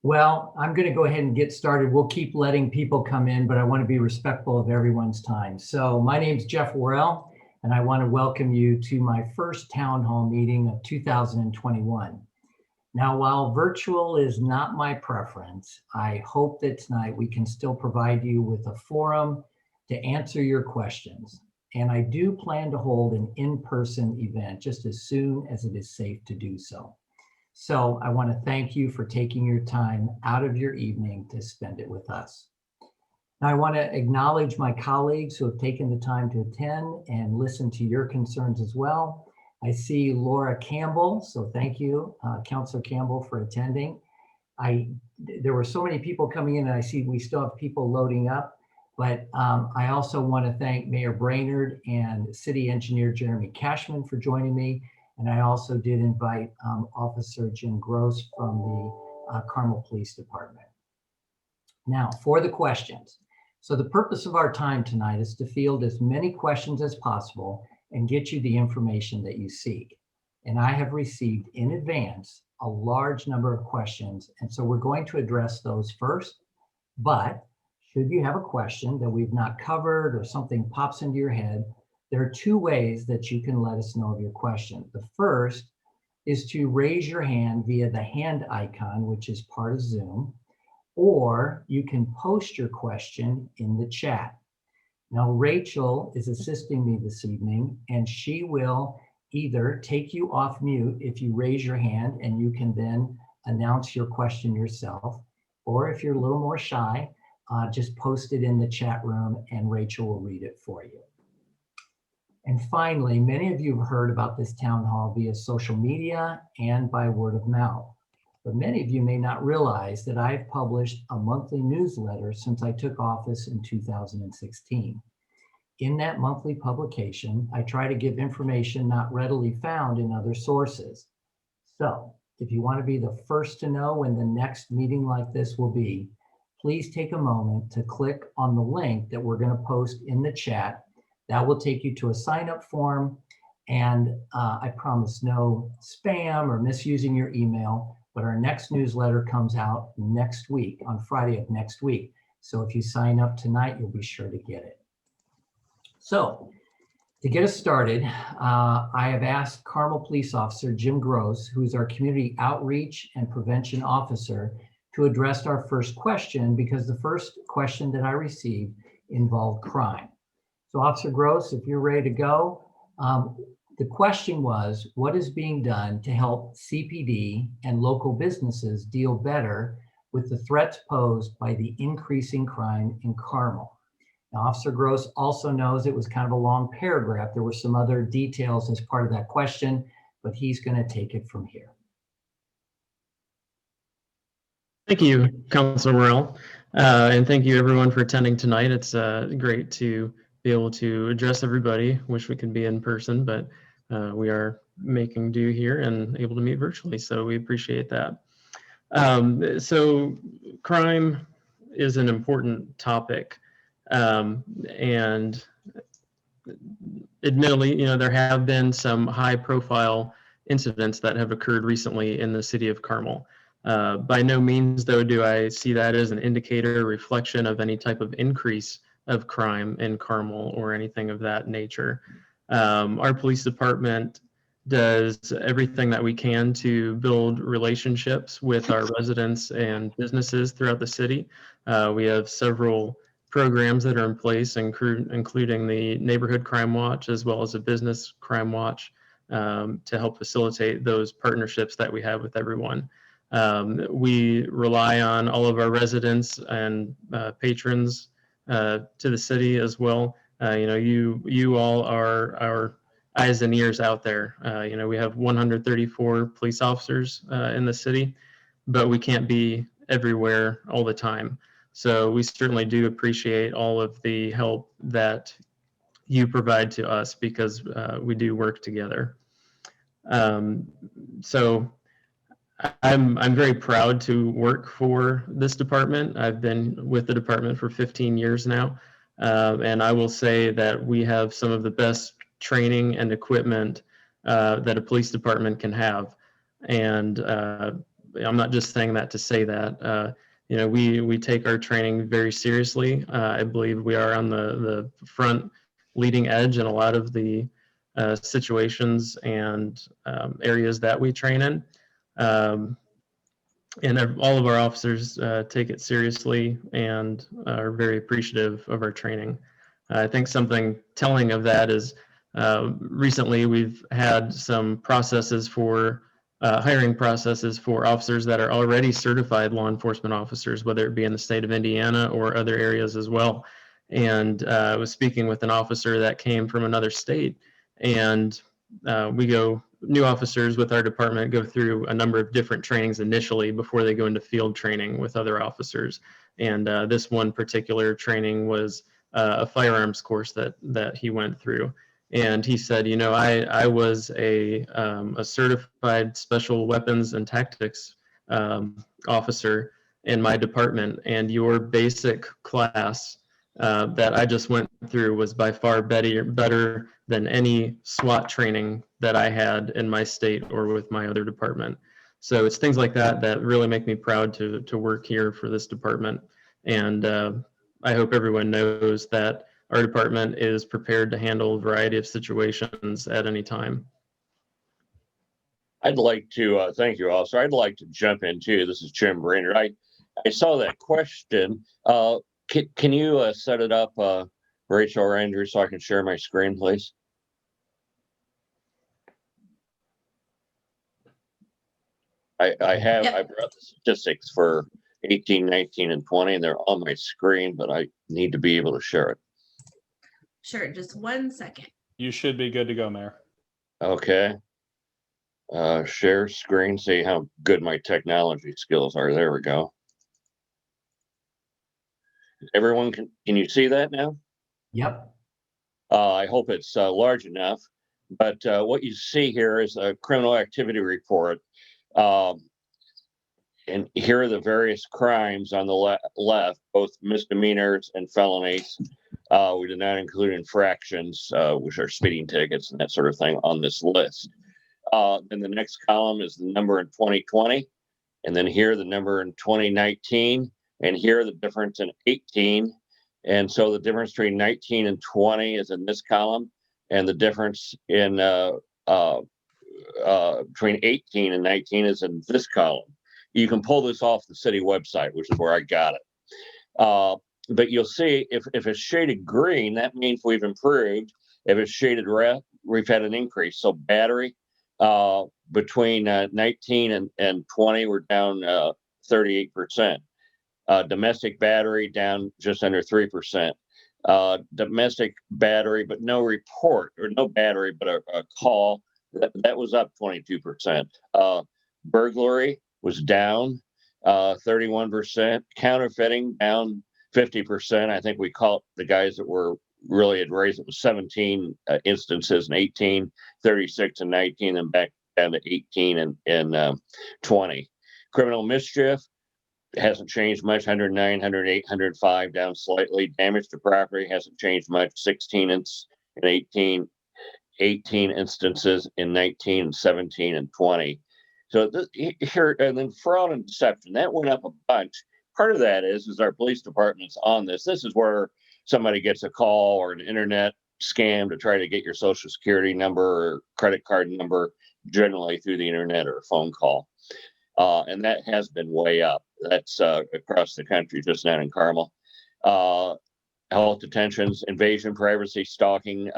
Well, I'm going to go ahead and get started. We'll keep letting people come in, but I want to be respectful of everyone's time. So my name's Jeff Worrell, and I want to welcome you to my first town hall meeting of 2021. Now, while virtual is not my preference, I hope that tonight we can still provide you with a forum to answer your questions. And I do plan to hold an in-person event just as soon as it is safe to do so. So I want to thank you for taking your time out of your evening to spend it with us. Now, I want to acknowledge my colleagues who have taken the time to attend and listen to your concerns as well. I see Laura Campbell, so thank you, Councilor Campbell, for attending. There were so many people coming in, and I see we still have people loading up, but I also want to thank Mayor Brainerd and City Engineer Jeremy Cashman for joining me. And I also did invite Officer Jim Gross from the Carmel Police Department. Now, for the questions. So the purpose of our time tonight is to field as many questions as possible and get you the information that you seek. And I have received in advance a large number of questions, and so we're going to address those first. But should you have a question that we've not covered or something pops into your head, there are two ways that you can let us know of your question. The first is to raise your hand via the hand icon, which is part of Zoom, or you can post your question in the chat. Now, Rachel is assisting me this evening, and she will either take you off mute if you raise your hand and you can then announce your question yourself, or if you're a little more shy, just post it in the chat room and Rachel will read it for you. And finally, many of you have heard about this town hall via social media and by word of mouth. But many of you may not realize that I've published a monthly newsletter since I took office in 2016. In that monthly publication, I try to give information not readily found in other sources. So if you want to be the first to know when the next meeting like this will be, please take a moment to click on the link that we're going to post in the chat. That will take you to a sign-up form, and I promise no spam or misusing your email, but our next newsletter comes out next week, on Friday of next week. So if you sign up tonight, you'll be sure to get it. So to get us started, I have asked Carmel Police Officer Jim Gross, who is our Community Outreach and Prevention Officer, to address our first question, because the first question that I received involved crime. So Officer Gross, if you're ready to go, the question was, what is being done to help CPD and local businesses deal better with the threats posed by the increasing crime in Carmel? Now, Officer Gross also knows it was kind of a long paragraph. There were some other details as part of that question, but he's going to take it from here. Thank you, Councilor Worrell, and thank you everyone for attending tonight. It's great to be able to address everybody. Wish we could be in person, but we are making do here and able to meet virtually, so we appreciate that. So crime is an important topic, and admittedly, there have been some high-profile incidents that have occurred recently in the city of Carmel. By no means, though, do I see that as an indicator or reflection of any type of increase of crime in Carmel or anything of that nature. Our police department does everything that we can to build relationships with our residents and businesses throughout the city. We have several programs that are in place, including the Neighborhood Crime Watch, as well as a Business Crime Watch, to help facilitate those partnerships that we have with everyone. We rely on all of our residents and patrons to the city as well. You all are our eyes and ears out there. We have 134 police officers in the city, but we can't be everywhere all the time. So we certainly do appreciate all of the help that you provide to us, because we do work together. So I'm very proud to work for this department. I've been with the department for 15 years now, and I will say that we have some of the best training and equipment that a police department can have. And I'm not just saying that to say that. We take our training very seriously. I believe we are on the front leading edge in a lot of the situations and areas that we train in. And all of our officers take it seriously and are very appreciative of our training. I think something telling of that is recently we've had some processes for hiring processes for officers that are already certified law enforcement officers, whether it be in the state of Indiana or other areas as well. And I was speaking with an officer that came from another state, and new officers with our department go through a number of different trainings initially before they go into field training with other officers. And this one particular training was a firearms course that he went through. And he said, I was a certified special weapons and tactics officer in my department, and your basic class that I just went through was by far better than any SWAT training that I had in my state or with my other department. So it's things like that that really make me proud to work here for this department. And I hope everyone knows that our department is prepared to handle a variety of situations at any time. I'd like to thank you, officer. I'd like to jump in too. This is Jim Brainerd. I saw that question. Can you set it up, Rachel or Andrew, so I can share my screen, please? I brought the statistics for 18, 19, and 20, and they're on my screen, but I need to be able to share it. Sure, just 1 second. You should be good to go, Mayor. Okay. Share screen, see how good my technology skills are. There we go. Everyone, can you see that now? Yep. I hope it's large enough, but what you see here is a criminal activity report. And here are the various crimes on the left, both misdemeanors and felonies. We did not include infractions, which are speeding tickets and that sort of thing on this list. And the next column is the number in 2020. And then here, the number in 2019. And here, the difference in 18. And so the difference between 19 and 20 is in this column. And the difference in between 18 and 19 is in this column. You can pull this off the city website, which is where I got it. But you'll see if it's shaded green, that means we've improved. If it's shaded red, we've had an increase. So battery between 19 and 20, we're down 38%. Domestic battery down just under 3%. Domestic battery, but no report, or no battery, but a call, that was up 22%. Burglary was down 31%. Counterfeiting down 50%. I think we caught the guys that were really had raised. It was 17 instances in 18, 36 and 19, and back down to 18 and 20. Criminal mischief hasn't changed much. 109, 108, 105 down slightly. Damage to property hasn't changed much. 16 in 18, 18 instances in 19, 17, and 20. So here, and then fraud and deception, that went up a bunch. Part of that is our police department's on this. This is where somebody gets a call or an internet scam to try to get your social security number or credit card number, generally through the internet or a phone call. And that has been way up. That's across the country, just not in Carmel. Health detentions, invasion, privacy, stalking,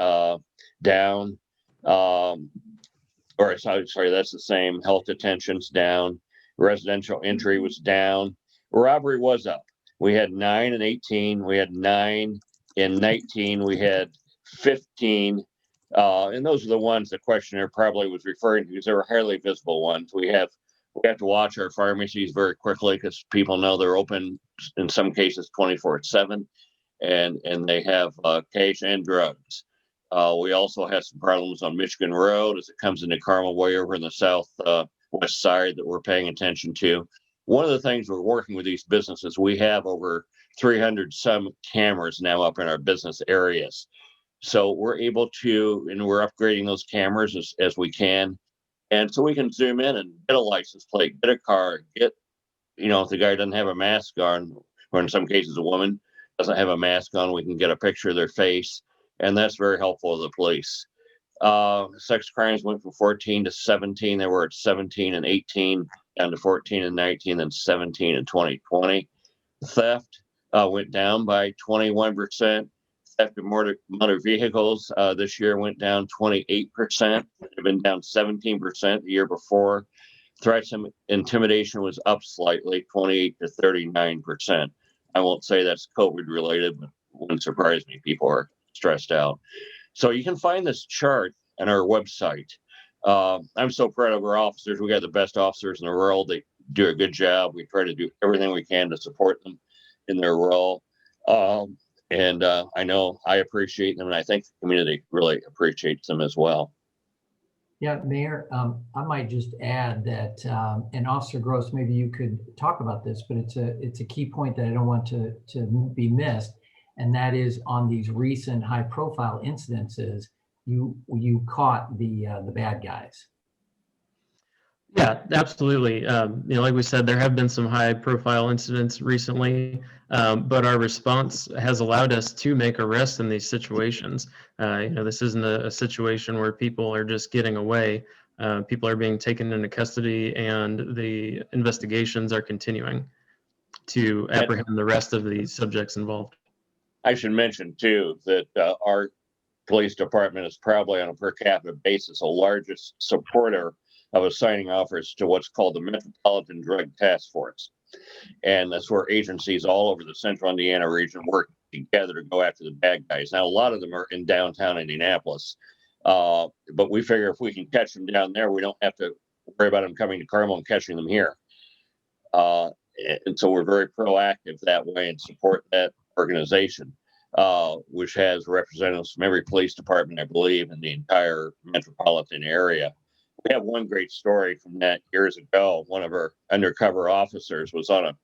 down. Or sorry, that's the same. Health detentions down. Residential entry was down. Robbery was up. We had 9 in 18. We had 9 in 19. We had 15. And those are the ones the questioner probably was referring to, because they were highly visible ones. We have to watch our pharmacies very quickly, because people know they're open in some cases 24/7, and they have cash and drugs. We also have some problems on Michigan Road as it comes into Carmel way over in the southwest side that we're paying attention to. One of the things we're working with these businesses, we have over 300 some cameras now up in our business areas. So we're able to, and we're upgrading those cameras as we can. And so we can zoom in and get a license plate, get a car, get, if the guy doesn't have a mask on, or in some cases a woman doesn't have a mask on, we can get a picture of their face. And that's very helpful to the police. Sex crimes went from 14 to 17. They were at 17 and 18, down to 14 and 19, then 17 and 2020. Theft went down by 21%. Theft of motor vehicles this year went down 28%. They've been down 17% the year before. Threats and intimidation was up slightly, 28 to 39%. I won't say that's COVID related, but it wouldn't surprise me. People are stressed out. So you can find this chart on our website. I'm so proud of our officers. We got the best officers in the world. They do a good job. We try to do everything we can to support them in their role. And I know I appreciate them, and I think the community really appreciates them as well. Yeah, Mayor, I might just add that, and Officer Gross, maybe you could talk about this, but it's a key point that I don't want to be missed, and that is on these recent high-profile incidences, you caught the bad guys. Yeah, absolutely. Like we said, there have been some high-profile incidents recently, but our response has allowed us to make arrests in these situations. This isn't a situation where people are just getting away. People are being taken into custody, and the investigations are continuing to apprehend the rest of the subjects involved. I should mention, too, that our police department is probably on a per capita basis the largest supporter of assigning officers to what's called the Metropolitan Drug Task Force. And that's where agencies all over the central Indiana region work together to go after the bad guys. Now, a lot of them are in downtown Indianapolis, but we figure if we can catch them down there, we don't have to worry about them coming to Carmel and catching them here. And so we're very proactive that way and support that organization, which has representatives from every police department, I believe, in the entire metropolitan area. We have one great story from that years ago. One of our undercover officers was on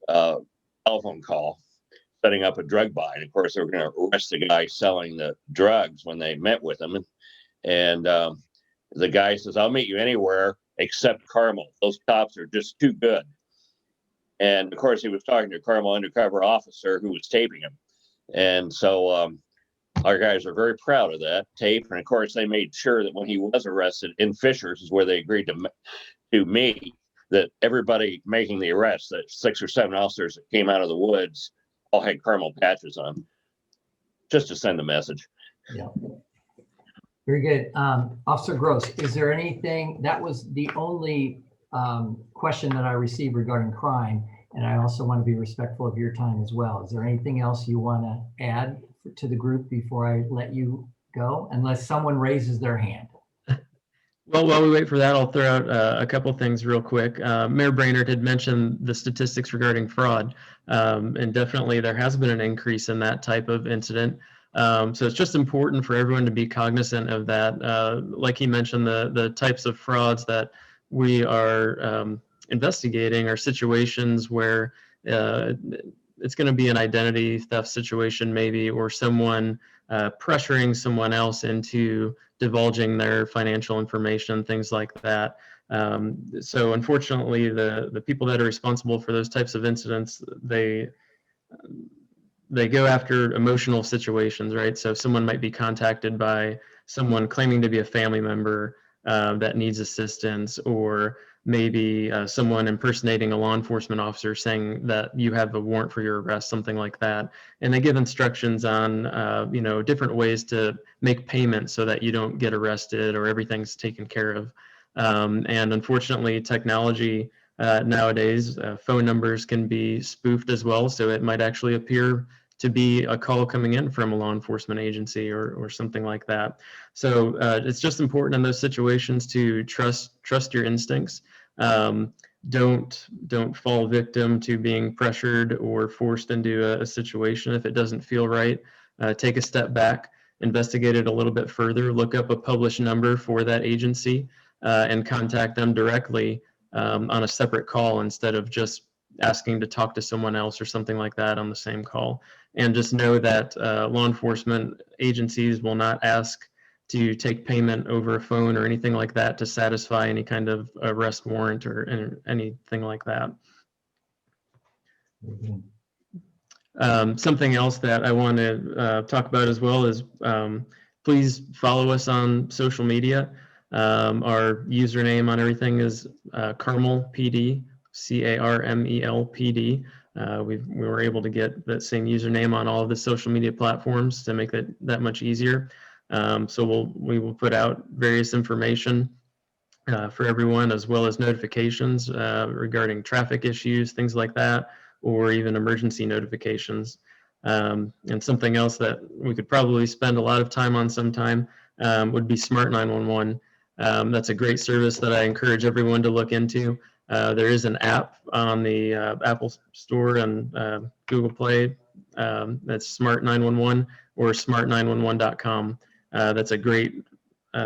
a telephone call setting up a drug buy. And of course, they were going to arrest the guy selling the drugs when they met with him. And the guy says, "I'll meet you anywhere except Carmel. Those cops are just too good." And of course, he was talking to a Carmel undercover officer who was taping him. And so our guys are very proud of that tape. And of course, they made sure that when he was arrested in Fishers, is where they agreed to meet, that everybody making the arrest, that 6 or 7 officers that came out of the woods, all had Carmel patches on, just to send a message. Yeah. Very good. Officer Gross, is there anything, that was the only question that I received regarding crime, and I also want to be respectful of your time as well. Is there anything else you want to add to the group before I let you go, unless someone raises their hand? Well, while we wait for that, I'll throw out a couple things real quick. Mayor Brainerd had mentioned the statistics regarding fraud, and definitely there has been an increase in that type of incident. So it's just important for everyone to be cognizant of that. Like he mentioned, the types of frauds that we are investigating are situations where it's going to be an identity theft situation maybe, or someone pressuring someone else into divulging their financial information, things like that. So unfortunately, the people that are responsible for those types of incidents, they go after emotional situations, right? So someone might be contacted by someone claiming to be a family member that needs assistance, or maybe someone impersonating a law enforcement officer saying that you have a warrant for your arrest, something like that. And they give instructions on, different ways to make payments so that you don't get arrested or everything's taken care of. And unfortunately, technology nowadays, phone numbers can be spoofed as well. So it might actually appear to be a call coming in from a law enforcement agency or something like that. So it's just important in those situations to trust your instincts. Don't fall victim to being pressured or forced into a situation if it doesn't feel right. Take a step back, investigate it a little bit further, look up a published number for that agency, and contact them directly on a separate call instead of just asking to talk to someone else or something like that on the same call. And just know that law enforcement agencies will not ask to take payment over a phone or anything like that to satisfy any kind of arrest warrant or anything like that. Something else that I want to talk about as well is please follow us on social media. Our username on everything is Carmel PD, Carmel PD. We were able to get that same username on all of the social media platforms to make that much easier. So we will put out various information for everyone, as well as notifications regarding traffic issues, things like that, or even emergency notifications. And something else that we could probably spend a lot of time on sometime would be Smart 911. That's a great service that I encourage everyone to look into. There is an app on the Apple Store and Google Play. That's Smart 911 or smart911.com. That's a great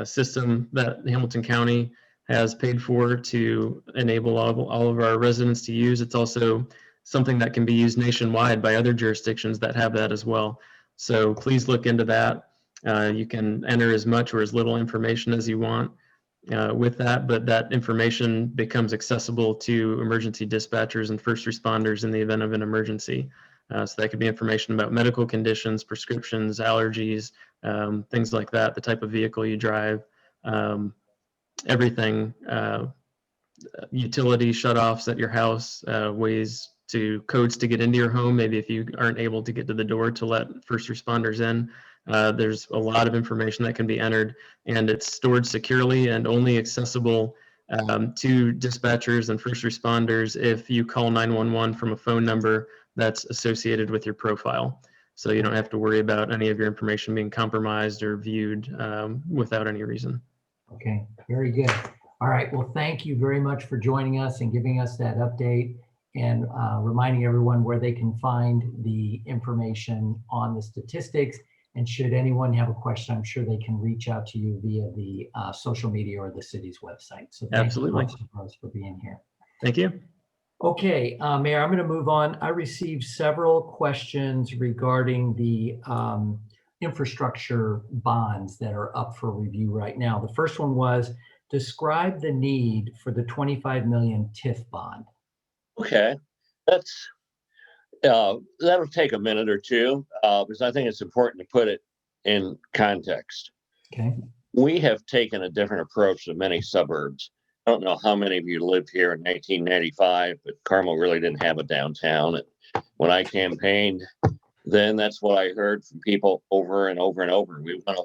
system that Hamilton County has paid for to enable all of our residents to use. It's also something that can be used nationwide by other jurisdictions that have that as well. So please look into that. You can enter as much or as little information as you want with that, but that information becomes accessible to emergency dispatchers and first responders in the event of an emergency. So that could be information about medical conditions, prescriptions, allergies, things like that, the type of vehicle you drive, everything, utility shutoffs at your house, ways to codes to get into your home. Maybe if you aren't able to get to the door to let first responders in, there's a lot of information that can be entered, and it's stored securely and only accessible to dispatchers and first responders if you call 911 from a phone number that's associated with your profile. So you don't have to worry about any of your information being compromised or viewed without any reason. Okay, very good. All right, well, thank you very much for joining us and giving us that update and reminding everyone where they can find the information on the statistics. And should anyone have a question, I'm sure they can reach out to you via the social media or the city's website. So thank Absolutely. you for being here. Thank you. Okay, Mayor, I'm going to move on. I received several questions regarding the infrastructure bonds that are up for review right now. The first one was, describe the need for the 25 million TIF bond. Okay, that'll take a minute or two because I think it's important to put it in context. Okay. We have taken a different approach to many suburbs. I don't know how many of you lived here in 1995, but Carmel really didn't have a downtown. And when I campaigned, then that's what I heard from people over and over and over. We want a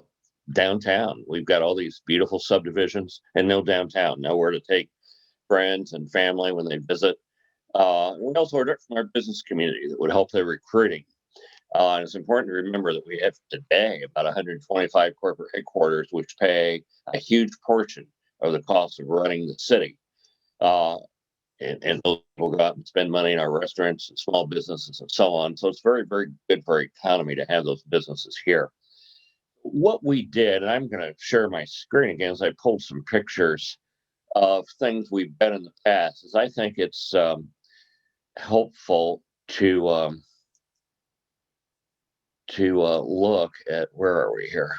downtown. We've got all these beautiful subdivisions and no downtown, nowhere to take friends and family when they visit. We also heard it from our business community that would help their recruiting. And it's important to remember that we have today about 125 corporate headquarters, which pay a huge portion of the cost of running the city. And those people go out and spend money in our restaurants and small businesses and so on. So it's very, very good for our economy to have those businesses here. What we did, and I'm going to share my screen again as I pulled some pictures of things we've done in the past, is I think it's helpful to look at, where are we here?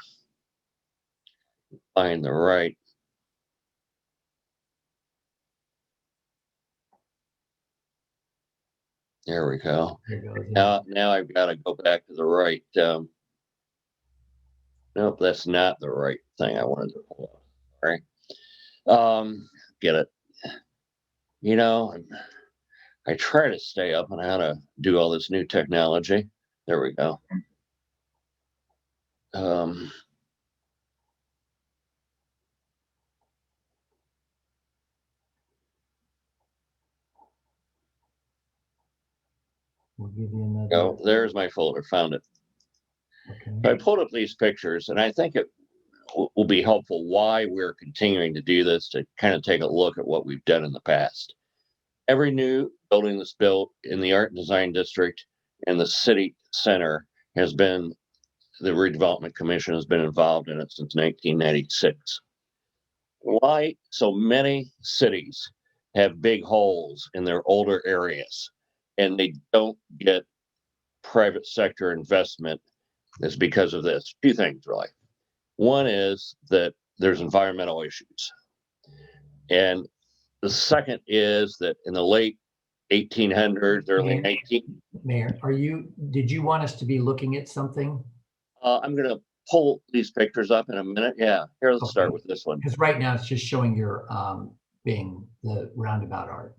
Find the right. There we go. Now I've got to go back to the right. Nope, that's not the right thing I wanted to pull up. All right. Get it. You know, I try to stay up on how to do all this new technology. There we go. We'll give you another. Oh, there's my folder. Found it. Okay. So I pulled up these pictures, and I think it will be helpful why we're continuing to do this, to kind of take a look at what we've done in the past. Every new building that's built in the Art and Design District and the city center has been, the Redevelopment Commission has been involved in it since 1996. Why so many cities have big holes in their older areas and they don't get private sector investment is because of this. Two things, really. One is that there's environmental issues. And the second is that in the late 1800s, early 19, Mayor, did you want us to be looking at something? I'm going to pull these pictures up in a minute. Yeah, here, let's start with this one. Because right now it's just showing your being the roundabout art.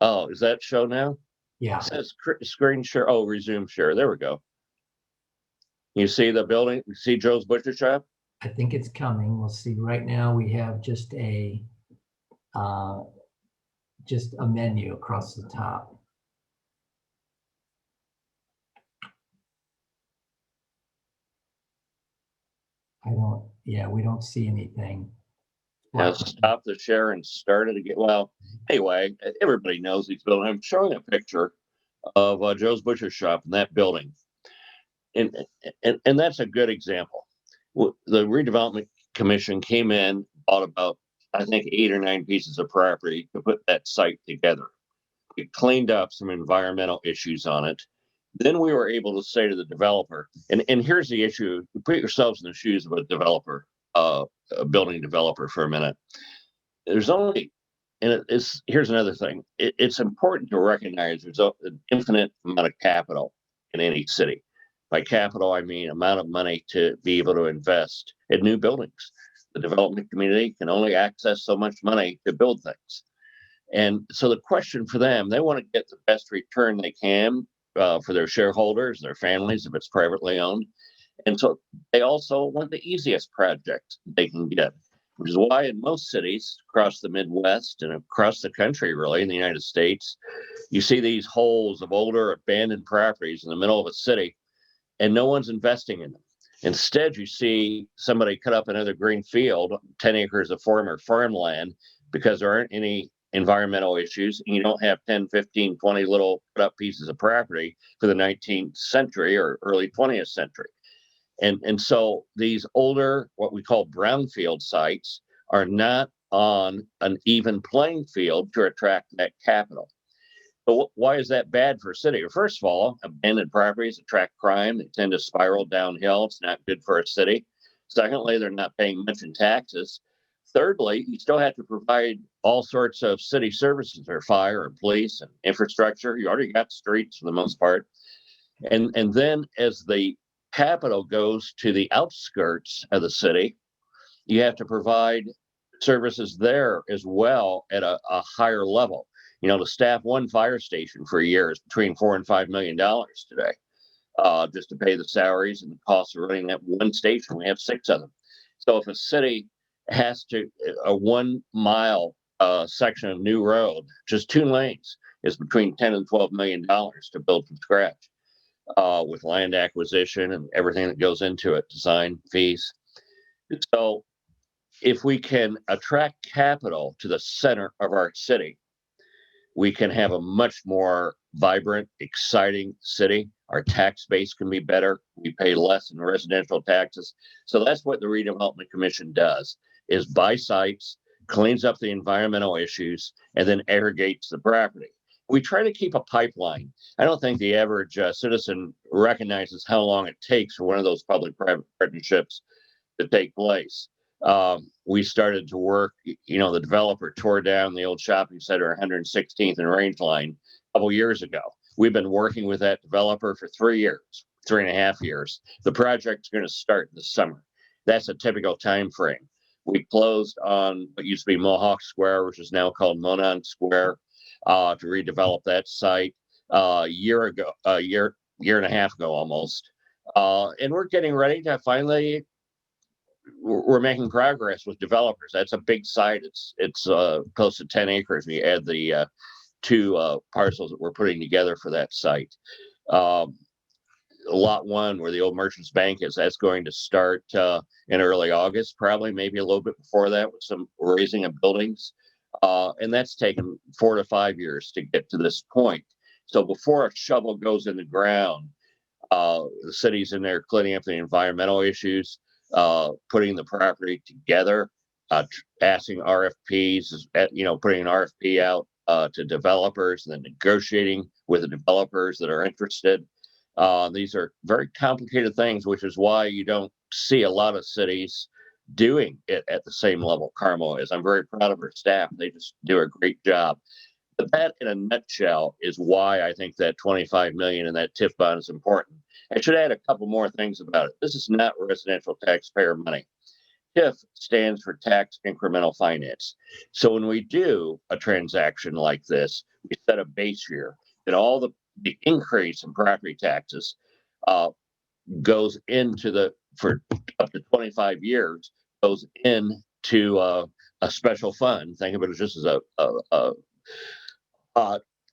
Oh, is that show now? Yeah, It says screen share. Oh, resume share. There we go. You see the building? You see Joe's Butcher Shop? I think it's coming. We'll see. Right now we have just a menu across the top. We don't see anything. Now stop the share and start it again. Well, anyway, everybody knows these buildings. I'm showing a picture of Joe's Butcher Shop in that building. And that's a good example. The redevelopment commission came in, bought about, I think, 8 or 9 pieces of property to put that site together. We cleaned up some environmental issues on it. Then we were able to say to the developer, and here's the issue: put yourselves in the shoes of a developer, a building developer for a minute. There's only, and here's another thing: it's important to recognize there's an infinite amount of capital in any city. By capital, I mean amount of money to be able to invest in new buildings. The development community can only access so much money to build things. And so the question for them, they want to get the best return they can for their shareholders, their families, if it's privately owned. And so they also want the easiest project they can get, which is why in most cities across the Midwest and across the country, really, in the United States, you see these holes of older abandoned properties in the middle of a city, and no one's investing in them. Instead, you see somebody cut up another green field, 10 acres of former farmland, because there aren't any environmental issues, and you don't have 10, 15, 20 little cut up pieces of property for the 19th century or early 20th century. And so these older, what we call brownfield sites, are not on an even playing field to attract that capital. But why is that bad for a city? First of all, abandoned properties attract crime. They tend to spiral downhill. It's not good for a city. Secondly, they're not paying much in taxes. Thirdly, you still have to provide all sorts of city services, or fire and police and infrastructure. You already got streets for the most part. And then as the capital goes to the outskirts of the city, you have to provide services there as well at a higher level. You know, to staff one fire station for a year is between $4 and $5 million today, just to pay the salaries and the costs of running that one station. We have 6 of them. So if a city has to, a 1 mile section of new road, just 2 lanes, is between $10 and $12 million to build from scratch, with land acquisition and everything that goes into it, design fees. So if we can attract capital to the center of our city, we can have a much more vibrant, exciting city. Our tax base can be better. We pay less in residential taxes. So that's what the Redevelopment Commission does, is buy sites, cleans up the environmental issues, and then aggregates the property. We try to keep a pipeline. I don't think the average citizen recognizes how long it takes for one of those public-private partnerships to take place. We started to work, the developer tore down the old shopping center 116th and Rangeline a couple years ago. We've been working with that developer for 3 years, 3.5 years. The project's going to start this summer. That's a typical time frame. We closed on what used to be Mohawk Square, which is now called Monon Square, to redevelop that site a year and a half ago almost. And we're getting ready to finally, we're making progress with developers. That's a big site. It's close to 10 acres. We add the 2 parcels that we're putting together for that site. Lot 1, where the old Merchants Bank is, that's going to start in early August, probably maybe a little bit before that, with some raising of buildings. And that's taken 4 to 5 years to get to this point. So before a shovel goes in the ground, the city's in there cleaning up the environmental issues, putting the property together, asking RFPs, putting an RFP out to developers, and then negotiating with the developers that are interested. These are very complicated things, which is why you don't see a lot of cities doing it at the same level Carmel is. I'm very proud of our staff. They just do a great job. But that, in a nutshell, is why I think that 25 million in that TIF bond is important. I should add a couple more things about it. This is not residential taxpayer money. TIF stands for tax incremental finance. So when we do a transaction like this, we set a base year, and all the increase in property taxes goes into for up to 25 years, goes into a special fund. Think of it as just as a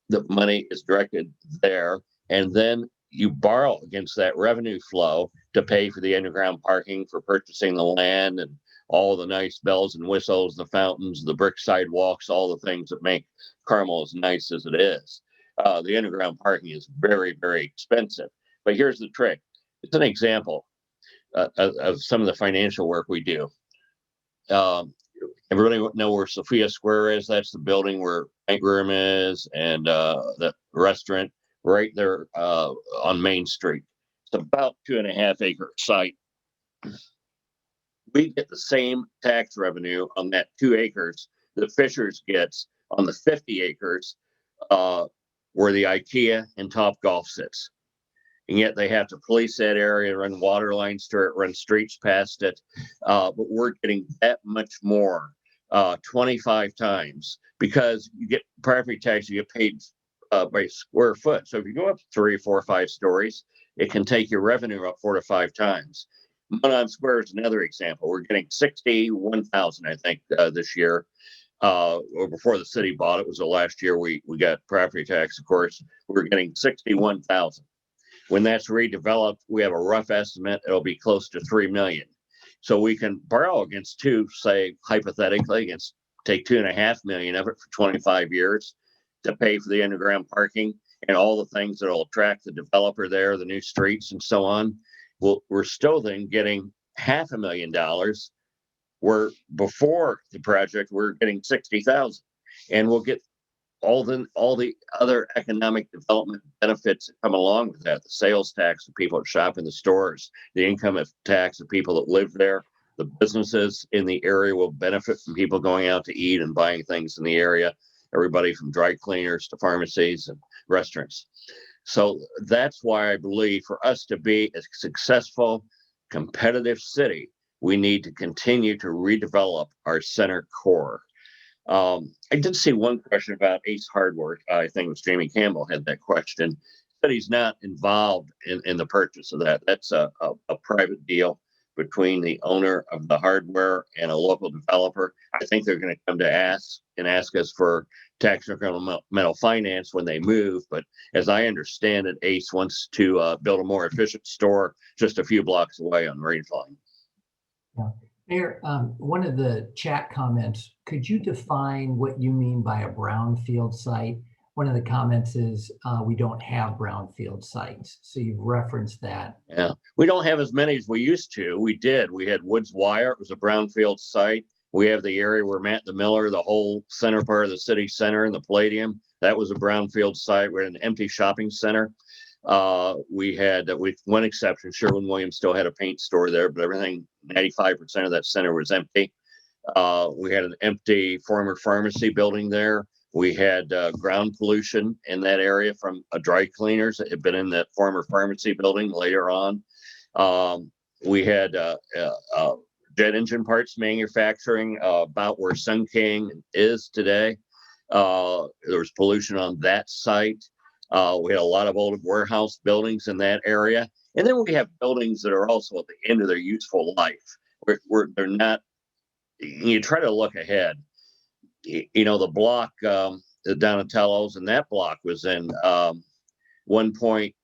the money is directed there, and then you borrow against that revenue flow to pay for the underground parking, for purchasing the land, and all the nice bells and whistles, the fountains, the brick sidewalks, all the things that make Carmel as nice as it is. The underground parking is very, very expensive. But here's the trick. It's an example of some of the financial work we do. Everybody know where Sophia Square is. That's the building where bank room is, and the restaurant right there on Main Street. It's about 2.5 acre site. We get the same tax revenue on that 2 acres that Fishers gets on the 50 acres where the IKEA and Top Golf sits. And yet they have to police that area, run water lines through it, run streets past it. But we're getting that much more, 25 times, because you get property tax, you get paid by square foot. So if you go up 3, 4, 5 stories, it can take your revenue up 4 to 5 times. Monon Square is another example. We're getting 61,000, I think, this year. Or before the city bought it, was the last year we got property tax, of course. We're getting 61,000. When that's redeveloped, we have a rough estimate, it'll be close to 3 million. So we can borrow against say hypothetically, take 2.5 million of it for 25 years to pay for the underground parking and all the things that'll attract the developer there, the new streets and so on. Well, we're still then getting $500,000, where before the project we're getting 60,000, and we'll get all the other economic development benefits that come along with that. The sales tax of people that shop in the stores, the income tax of people that live there, the businesses in the area will benefit from people going out to eat and buying things in the area. Everybody from dry cleaners to pharmacies and restaurants. So that's why I believe for us to be a successful, competitive city, we need to continue to redevelop our center core. I did see one question about Ace Hardware. I think it was Jamie Campbell had that question. But he's not involved in the purchase of that. That's a private deal between the owner of the hardware and a local developer. I think they're going to come to ask us for tax incremental finance when they move. But as I understand it, Ace wants to build a more efficient store just a few blocks away on Rangeline. Yeah. Mayor, one of the chat comments, could you define what you mean by a brownfield site? One of the comments is we don't have brownfield sites. So you've referenced that. Yeah, we don't have as many as we used to. We did. We had Woods Wire. It was a brownfield site. We have the area where Matt the Miller, the whole center part of the city center and the Palladium, that was a brownfield site. We're in an empty shopping center. We had, with one exception, Sherwin-Williams still had a paint store there, but everything, 95% of that center was empty. We had an empty former pharmacy building there. We had ground pollution in that area from dry cleaners that had been in that former pharmacy building later on. We had jet engine parts manufacturing about where Sun King is today. There was pollution on that site. We had a lot of old warehouse buildings in that area. And then we have buildings that are also at the end of their useful life, where they're not, you try to look ahead. You know, the block down at Tello's, and that block was in one point,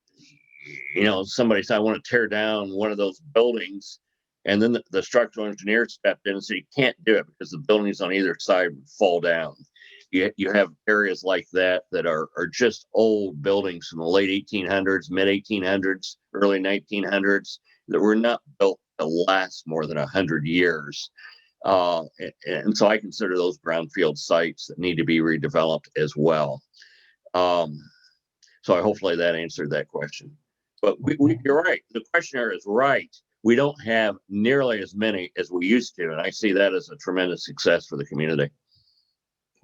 you know, somebody said, I want to tear down one of those buildings. And then the structural engineer stepped in and said, you can't do it because the buildings on either side would fall down. You have areas like that are just old buildings from the late 1800s, mid 1800s, early 1900s that were not built to last more than 100 years. And so I consider those brownfield sites that need to be redeveloped as well. So hopefully that answered that question. But you're right. The questioner is right. we don't have nearly as many as we used to. And I see that as a tremendous success for the community.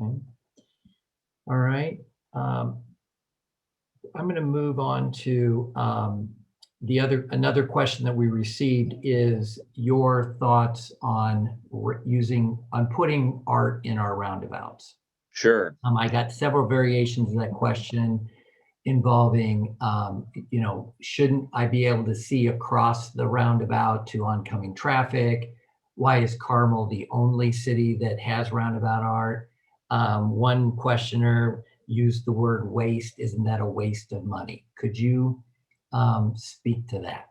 Okay. All right. I'm going to move on to another question that we received is your thoughts on putting art in our roundabouts. Sure. I got several variations of that question involving, shouldn't I be able to see across the roundabout to oncoming traffic? Why is Carmel the only city that has roundabout art? One questioner used the word waste. Isn't that a waste of money? Could you speak to that?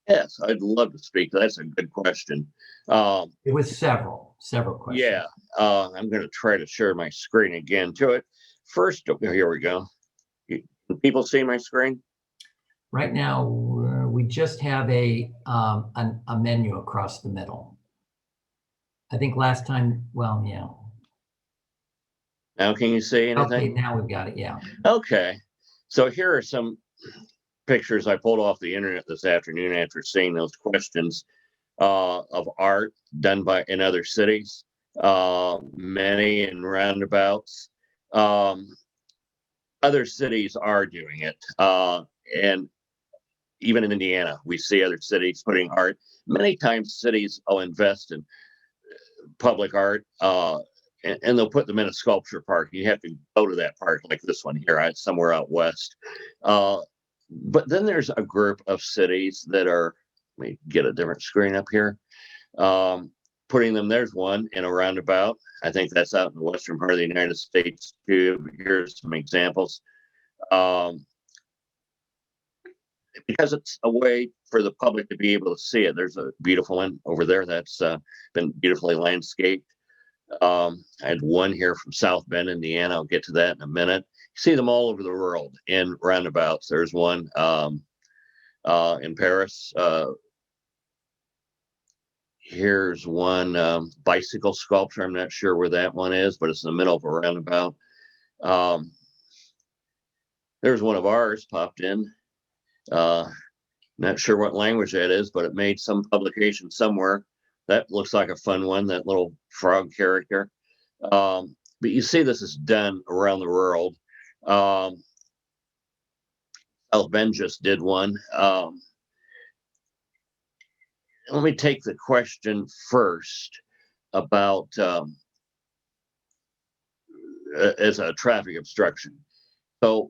Yes, I'd love to speak. That's a good question. It was several questions. Yeah, I'm going to try to share my screen again to it. First, here we go. Can people see my screen? Right now, we just have a menu across the middle. I think last time, well, yeah. Now, can you see anything? Okay, now we've got it, yeah. Okay. So here are some pictures I pulled off the internet this afternoon after seeing those questions of art done in other cities, many in roundabouts. Other cities are doing it. And even in Indiana, we see other cities putting art. Many times cities will invest in public art and they'll put them in a sculpture park. You have to go to that park like this one here, somewhere out west. But then there's a group of cities that are, let me get a different screen up here, putting them, there's one in a roundabout. I think that's out in the western part of the United States too. Here's some examples. Because it's a way for the public to be able to see it. There's a beautiful one over there that's been beautifully landscaped. I had one here from South Bend, Indiana. I'll get to that in a minute. You see them all over the world in roundabouts. There's one in Paris. Here's one bicycle sculpture. I'm not sure where that one is, but it's in the middle of a roundabout. There's one of ours popped in. Not sure what language that is, but it made some publication somewhere. That looks like a fun one, that little frog character. But you see this is done around the world. South Bend just did one. Let me take the question first about as a traffic obstruction. So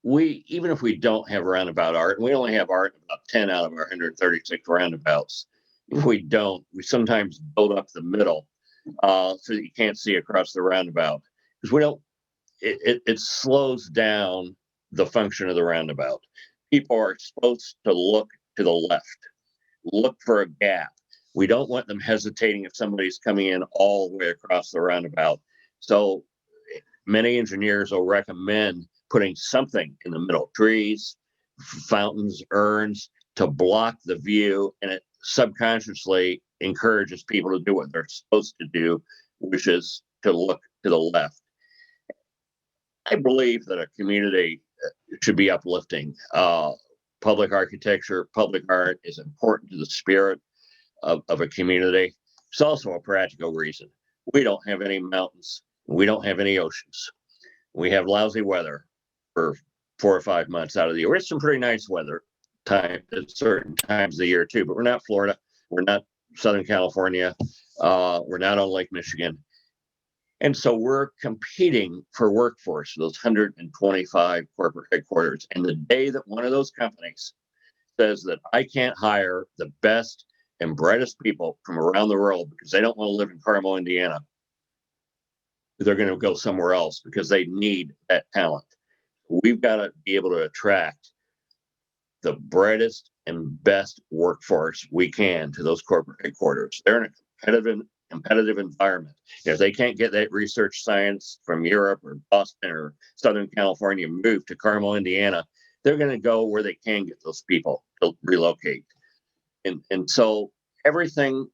even if we don't have roundabout art, and we only have art about 10 out of our 136 roundabouts, if we don't, we sometimes build up the middle so that you can't see across the roundabout, because we don't, it slows down the function of the roundabout. People are supposed to look to the left, look for a gap. We don't want them hesitating if somebody's coming in all the way across the roundabout. So many engineers will recommend putting something in the middle, trees, fountains, urns, to block the view, and it subconsciously encourages people to do what they're supposed to do, which is to look to the left. I believe that a community should be uplifting. Public architecture, public art is important to the spirit of a community. It's also a practical reason. We don't have any mountains. We don't have any oceans. We have lousy weather for 4 or 5 months out of the year. It's some pretty nice weather time at certain times of the year too, but we're not Florida. We're not Southern California. We're not on Lake Michigan. And so we're competing for workforce, those 125 corporate headquarters. And the day that one of those companies says that I can't hire the best and brightest people from around the world because they don't want to live in Carmel, Indiana, they're going to go somewhere else because they need that talent. We've got to be able to attract the brightest and best workforce we can to those corporate headquarters. They're in a competitive environment. If they can't get that research science from Europe or Boston or Southern California moved to Carmel, Indiana, they're going to go where they can get those people to relocate. And so everything,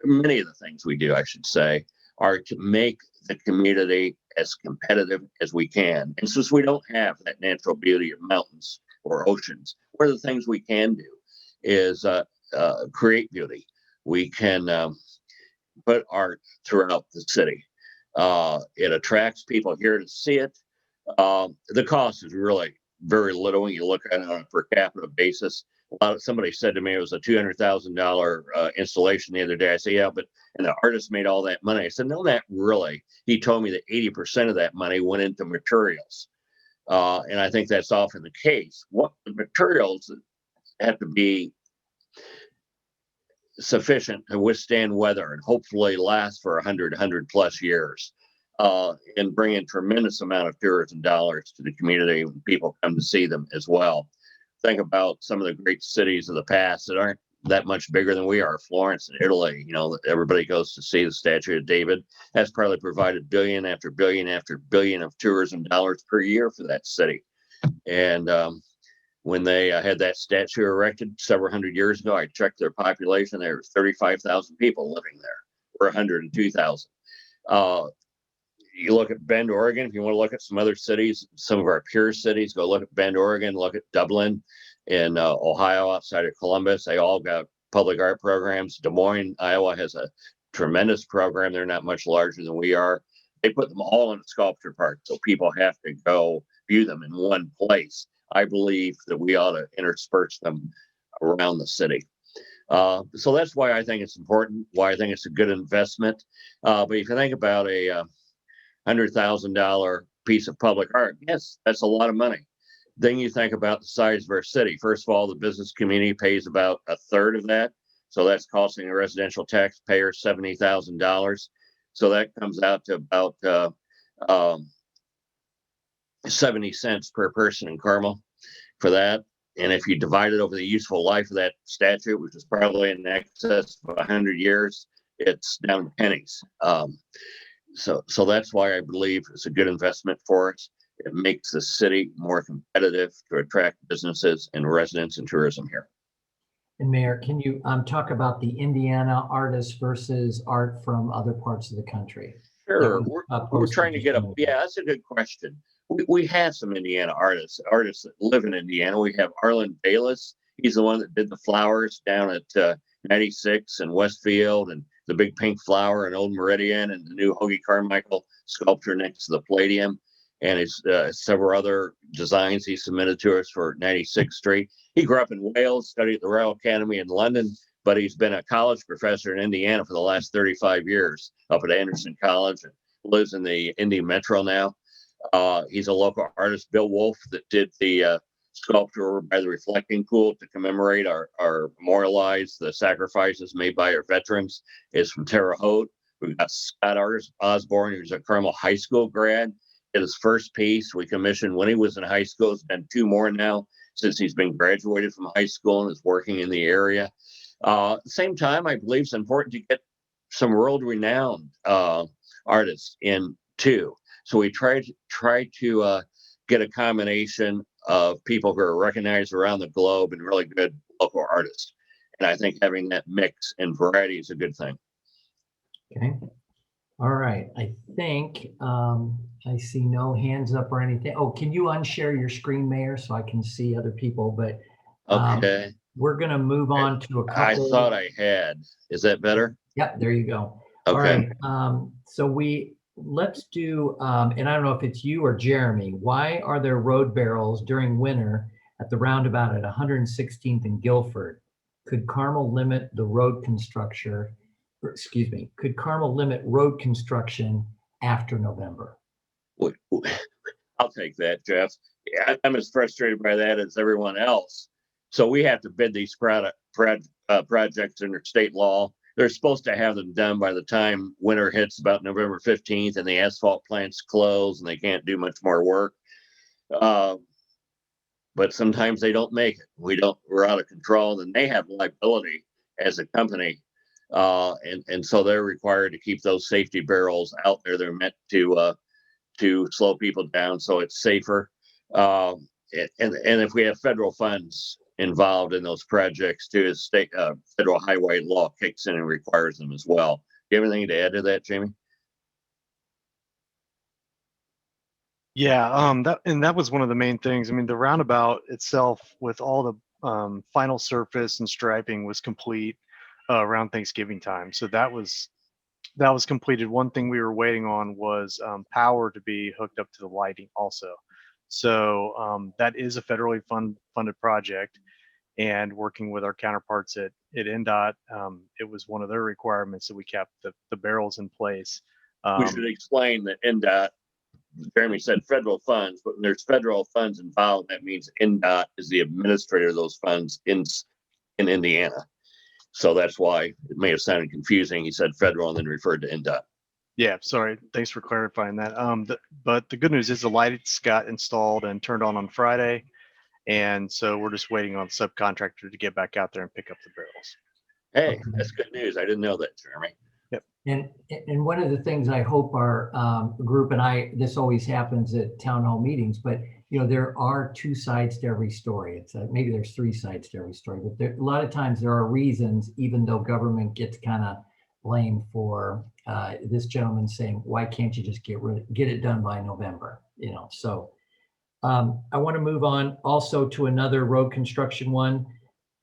many of the things we do, I should say, are to make the community as competitive as we can. And since we don't have that natural beauty of mountains or oceans, one of the things we can do is create beauty. We can put art throughout the city. It attracts people here to see it. The cost is really very little when you look at it on a per capita basis. Somebody said to me it was a $200,000 installation the other day. I said, yeah, but and the artist made all that money. I said, no, not really. He told me that 80% of that money went into materials. And I think that's often the case. What the materials have to be sufficient to withstand weather and hopefully last for 100 plus years, and bring in tremendous amount of tourism dollars to the community when people come to see them as well. Think about some of the great cities of the past that aren't that much bigger than we are. Florence in Italy, everybody goes to see the Statue of David. That's probably provided billion after billion after billion of tourism dollars per year for that city. And when they had that statue erected several hundred years ago, I checked their population. There were 35,000 people living there, or 102,000. You look at Bend, Oregon. If you want to look at some other cities, some of our peer cities, go look at Bend, Oregon, look at Dublin in Ohio outside of Columbus. They all got public art programs. Des Moines, Iowa has a tremendous program. They're not much larger than we are. They put them all in a sculpture park, so people have to go view them in one place. I believe that we ought to intersperse them around the city. So that's why I think it's important, why I think it's a good investment. But if you think about a $100,000 piece of public art, yes, that's a lot of money. Then you think about the size of our city. First of all, the business community pays about a third of that. So that's costing a residential taxpayer $70,000. So that comes out to about 70 cents per person in Carmel for that. And if you divide it over the useful life of that statue, which is probably in excess of 100 years, it's down to pennies. So that's why I believe it's a good investment for us. It makes the city more competitive to attract businesses and residents and tourism here. And Mayor, can you talk about the Indiana artists versus art from other parts of the country? Sure. Was, We're trying to get yeah, that's a good question. We have some Indiana artists that live in Indiana. We have Arlen Bayless. He's the one that did the flowers down at 96 and Westfield, and the big pink flower in Old Meridian, and the new Hoagie Carmichael sculpture next to the Palladium, and his several other designs he submitted to us for 96th Street. He grew up in Wales, studied at the Royal Academy in London, but he's been a college professor in Indiana for the last 35 years up at Anderson College, and lives in the Indy Metro now. He's a local artist, Bill Wolf, that did the sculpture over by the reflecting pool to commemorate our memorialize the sacrifices made by our veterans, is from Terre Haute. We've got Scott Osborne, who's a Carmel High School grad. Did his first piece we commissioned when he was in high school. It's been 2 more now since he's been graduated from high school and is working in the area. At the same time, I believe it's important to get some world-renowned artists in too. So we try to get a combination of people who are recognized around the globe and really good local artists. And I think having that mix and variety is a good thing. Okay. All right. I think I see no hands up or anything. Oh, can you unshare your screen, Mayor, so I can see other people? But okay. We're going to move on to a couple. I thought I had. Is that better? Yep, there you go. Okay. All right. So let's do, and I don't know if it's you or Jeremy, why are there road barrels during winter at the roundabout at 116th and Guilford? Could Carmel limit the road construction, could Carmel limit road construction after November? I'll take that, Jeff. I'm as frustrated by that as everyone else. So we have to bid these projects under state law. They're supposed to have them done by the time winter hits about November 15th and the asphalt plants close and they can't do much more work. But sometimes they don't make it. We're out of control, and they have liability as a company. And so they're required to keep those safety barrels out there. They're meant to slow people down so it's safer. And if we have federal funds involved in those projects too, as state federal highway law kicks in and requires them as well. Do you have anything to add to that, Jamie? Yeah, that was one of the main things. I mean, the roundabout itself, with all the final surface and striping was complete around Thanksgiving time. So that was completed. One thing we were waiting on was power to be hooked up to the lighting also. So that is a federally funded project, and working with our counterparts at NDOT, it was one of their requirements that we kept the barrels in place. We should explain that NDOT, Jeremy said federal funds, but when there's federal funds involved, that means NDOT is the administrator of those funds in Indiana. So that's why it may have sounded confusing. He said federal and then referred to NDOT. Yeah, sorry. Thanks for clarifying that. But the good news is the lights got installed and turned on Friday. And so we're just waiting on the subcontractor to get back out there and pick up the barrels. Hey, that's good news. I didn't know that, Jeremy. And one of the things I hope our group and I, this always happens at town hall meetings, but there are two sides to every story. It's maybe there's three sides to every story, but a lot of times there are reasons, even though government gets kind of blamed for this gentleman saying, why can't you just get it done by November? So I want to move on also to another road construction one.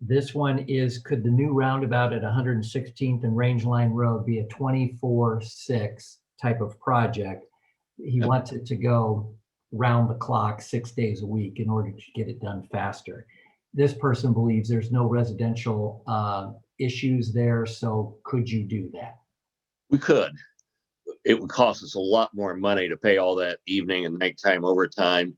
This one is, could the new roundabout at 116th and Range Line Road be a 24/6 type of project? He wants it to go round the clock 6 days a week in order to get it done faster. This person believes there's no residential issues there, so could you do that? We could. It would cost us a lot more money to pay all that evening and nighttime overtime.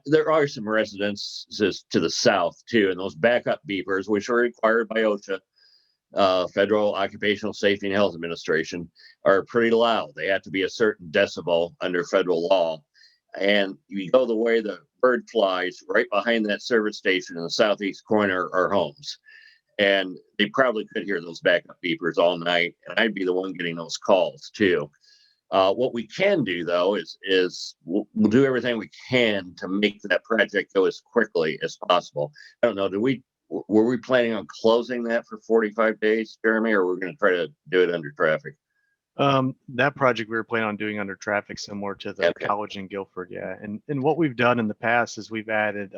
There are some residences to the south too, and those backup beepers, which are required by OSHA, Federal Occupational Safety and Health Administration, are pretty loud. They have to be a certain decibel under federal law. And you go the way the bird flies, right behind that service station in the southeast corner are homes. And they probably could hear those backup beepers all night. And I'd be the one getting those calls too. What we can do though is we'll do everything we can to make that project go as quickly as possible. I don't know, were we planning on closing that for 45 days, Jeremy, or we're going to try to do it under traffic? That project we were planning on doing under traffic, similar to the college in Guilford. Yeah. And what we've done in the past is we've added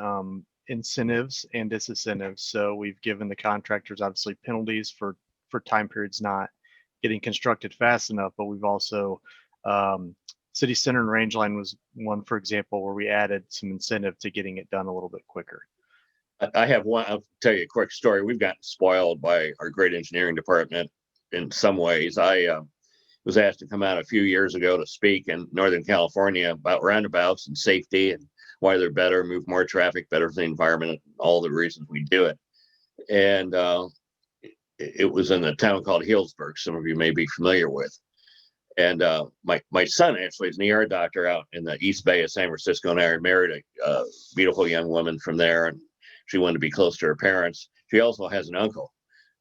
incentives and disincentives. So we've given the contractors obviously penalties for time periods not getting constructed fast enough, but we've also City Center and Range Line was one, for example, where we added some incentive to getting it done a little bit quicker. I have one. I'll tell you a quick story. We've gotten spoiled by our great engineering department in some ways. I was asked to come out a few years ago to speak in Northern California about roundabouts and safety and why they're better, move more traffic, better for the environment, all the reasons we do it. And it was in a town called Healdsburg, some of you may be familiar with. And my son actually is an ER doctor out in the East Bay of San Francisco, and I married a beautiful young woman from there, and she wanted to be close to her parents. She also has an uncle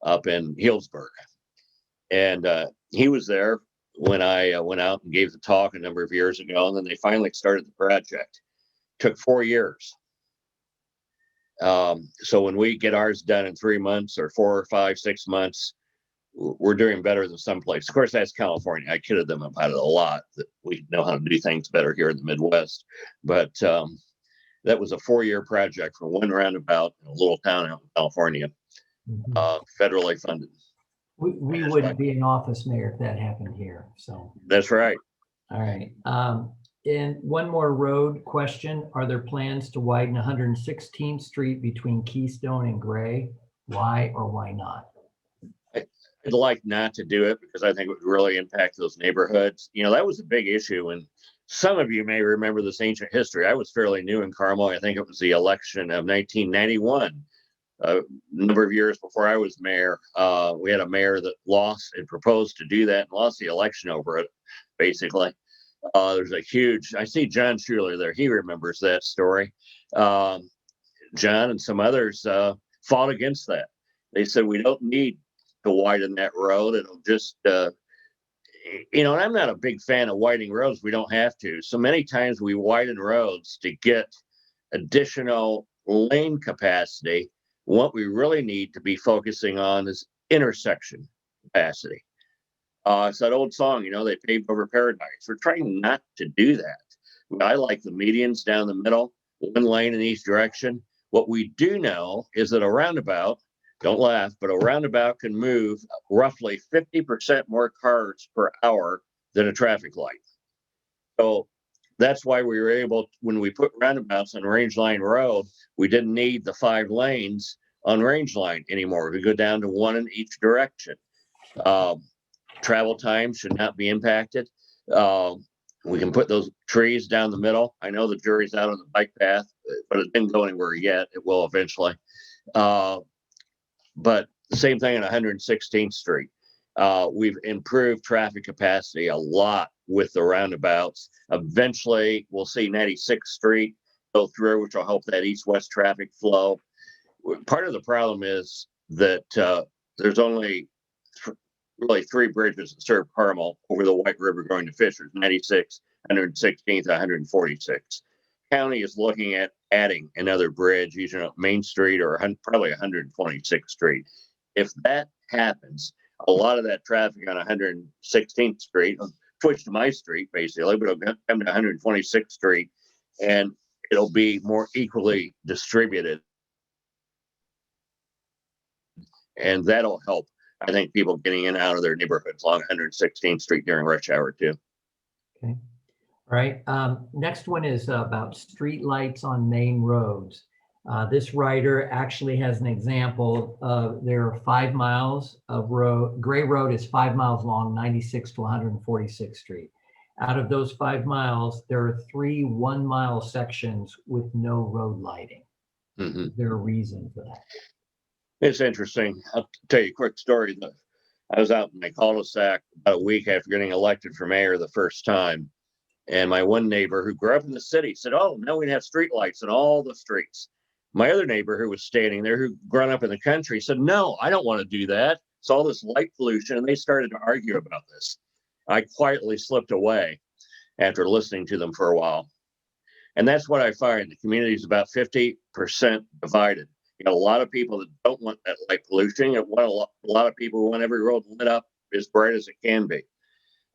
up in Healdsburg, and he was there when I went out and gave the talk a number of years ago, and then they finally started the project. Took 4 years. So when we get ours done in 3 months or 4 or 5, 6 months, we're doing better than some places. Of course, that's California. I kidded them about it a lot, that we know how to do things better here in the Midwest. But that was a 4-year project for one roundabout in a little town out in California, federally funded. We wouldn't be in office, Mayor, if that happened here. So that's right. All right. And one more road question. Are there plans to widen 116th Street between Keystone and Gray? Why or why not? I'd like not to do it because I think it would really impact those neighborhoods. That was a big issue. And some of you may remember this ancient history. I was fairly new in Carmel. I think it was the election of 1991. A number of years before I was mayor, we had a mayor that lost and proposed to do that and lost the election over it, basically. There's a huge, I see John Schuler there. He remembers that story. John and some others fought against that. They said, we don't need to widen that road. It'll just, and I'm not a big fan of widening roads. We don't have to. So many times we widen roads to get additional lane capacity. What we really need to be focusing on is intersection capacity. It's that old song, they paved over paradise. We're trying not to do that. I like the medians down the middle, one lane in each direction. What we do know is that a roundabout, don't laugh, but a roundabout can move roughly 50% more cars per hour than a traffic light. So that's why we were able, when we put roundabouts on Range Line Road, we didn't need the 5 lanes on Range Line anymore. We go down to 1 in each direction. Travel time should not be impacted. We can put those trees down the middle. I know the jury's out on the bike path, but it didn't go anywhere yet. It will eventually. But the same thing on 116th Street. We've improved traffic capacity a lot with the roundabouts. Eventually, we'll see 96th Street go through, which will help that east-west traffic flow. Part of the problem is that there's only really 3 bridges that serve Carmel over the White River going to Fishers, 96, 116th, 146. County is looking at adding another bridge, either up Main Street or probably 126th Street. If that happens, a lot of that traffic on 116th Street will switch to my street, basically, but it'll come to 126th Street, and it'll be more equally distributed. And that'll help, I think, people getting in and out of their neighborhoods along 116th Street during rush hour too. Okay. All right. Next one is about street lights on main roads. This writer actually has an example of there are 5 miles of road. Gray Road is 5 miles long, 96 to 146th Street. Out of those 5 miles, there are 3 1-mile sections with no road lighting. Mm-hmm. Is there a reason for that? It's interesting. I'll tell you a quick story. I was out in my cul-de-sac about a week after getting elected for mayor the first time. And my one neighbor who grew up in the city said, "Oh, now we have street lights in all the streets." My other neighbor who was standing there, who grown up in the country, said, "No, I don't want to do that. It's all this light pollution." And they started to argue about this. I quietly slipped away after listening to them for a while. And that's what I find. The community is about 50% divided. You got a lot of people that don't want that light pollution. You want a lot of people who want every road lit up as bright as it can be.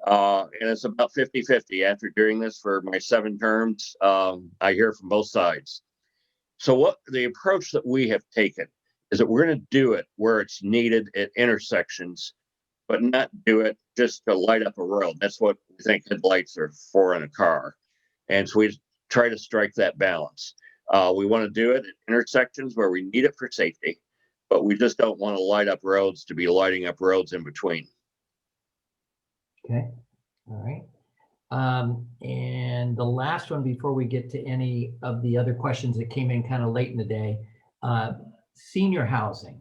And it's about 50-50. After doing this for my 7 terms, I hear from both sides. So what the approach that we have taken is that we're going to do it where it's needed at intersections, but not do it just to light up a road. That's what we think headlights are for in a car. And so we try to strike that balance. We want to do it at intersections where we need it for safety, but we just don't want to light up roads to be lighting up roads in between. Okay. All right. And the last one before we get to any of the other questions that came in kind of late in the day, senior housing.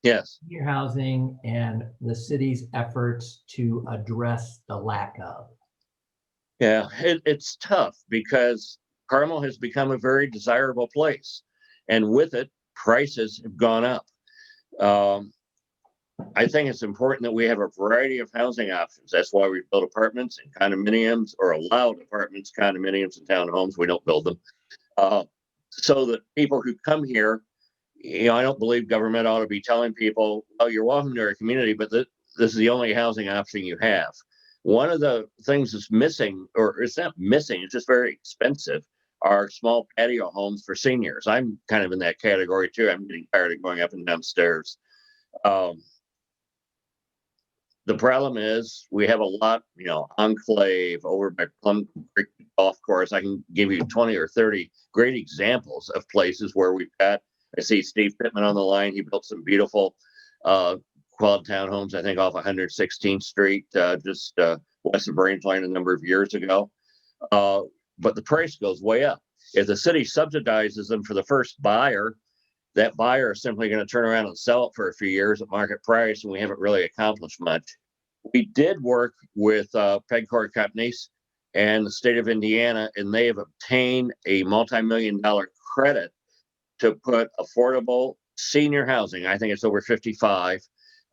Yes. Senior housing and the city's efforts to address the lack of. Yeah, it's tough because Carmel has become a very desirable place, and with it, prices have gone up. I think it's important that we have a variety of housing options. That's why we build apartments and condominiums, or allowed apartments, condominiums, and townhomes. We don't build them. So that people who come here, I don't believe government ought to be telling people, "Oh, you're welcome to our community, but this is the only housing option you have." One of the things that's missing, or it's not missing, it's just very expensive, are small patio homes for seniors. I'm kind of in that category too. I'm getting tired of going up and down stairs. The problem is we have a lot, Enclave over by Plum Creek Golf Course. I can give you 20 or 30 great examples of places where we've got, I see Steve Pittman on the line. He built some beautiful quad townhomes, I think off 116th Street, just west of Range Line a number of years ago. But the price goes way up. If the city subsidizes them for the first buyer, that buyer is simply going to turn around and sell it for a few years at market price, and we haven't really accomplished much. We did work with PEGCOR companies and the state of Indiana, and they have obtained a multi-million-dollar credit to put affordable senior housing, I think it's over 55,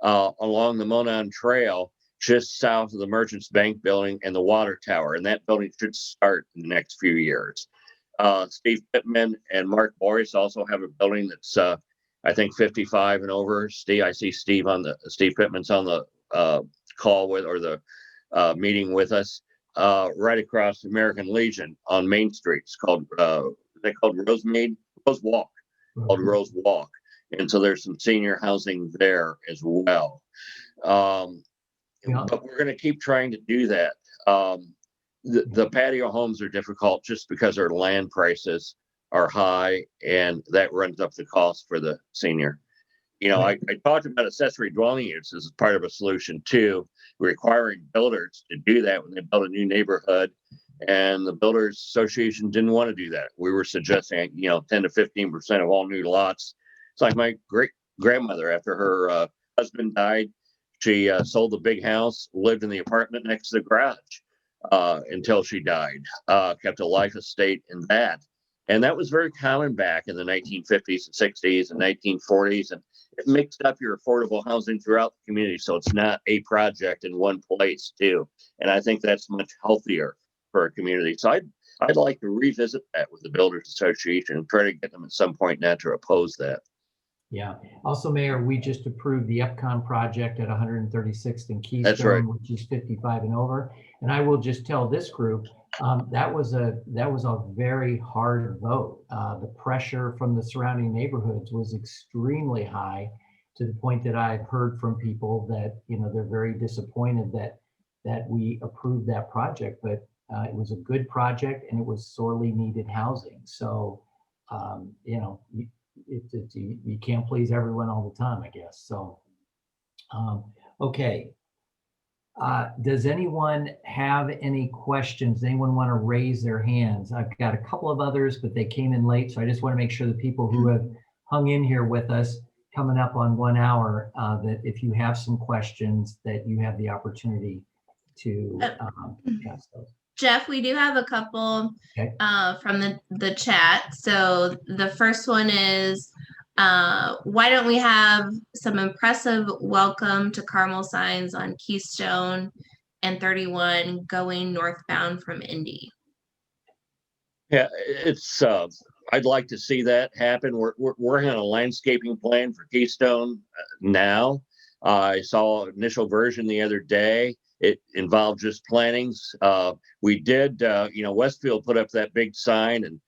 along the Monon Trail, just south of the Merchants Bank building and the water tower. And that building should start in the next few years. Steve Pittman and Mark Boyce also have a building that's, I think, 55 and over. I see Steve Pittman's on the call with, or the meeting with us, right across American Legion on Main Street. It's called, Rose Walk. called Rose Walk. And so there's some senior housing there as well. Yeah. But we're going to keep trying to do that. The patio homes are difficult just because our land prices are high, and that runs up the cost for the senior. You know, I talked about accessory dwelling units as part of a solution too, requiring builders to do that when they build a new neighborhood. And the Builders Association didn't want to do that. We were suggesting, 10 to 15% of all new lots. It's like my great grandmother, after her husband died, she sold the big house, lived in the apartment next to the garage until she died, kept a life estate in that. And that was very common back in the 1950s and 60s and 1940s. And it mixed up your affordable housing throughout the community. So it's not a project in one place too. And I think that's much healthier for a community. So I'd like to revisit that with the Builders Association and try to get them at some point not to oppose that. Yeah. Also, Mayor, we just approved the EPCON project at 136th and Keystone, That's right. which is 55 and over. And I will just tell this group, that was a very hard vote. The pressure from the surrounding neighborhoods was extremely high, to the point that I've heard from people that, they're very disappointed that we approved that project, but it was a good project and it was sorely needed housing. So, you can't please everyone all the time, I guess. So, okay. Does anyone have any questions? Anyone want to raise their hands? I've got a couple of others, but they came in late. So I just want to make sure the people who have hung in here with us, coming up on 1 hour, that if you have some questions, that you have the opportunity to ask those. Jeff, we do have a couple from the chat. So the first one is, why don't we have some impressive welcome to Carmel signs on Keystone and 31 going northbound from Indy? Yeah, it's I'd like to see that happen. We're working on a landscaping plan for Keystone now. I saw an initial version the other day. It involved just plantings. We did, Westfield put up that big sign, and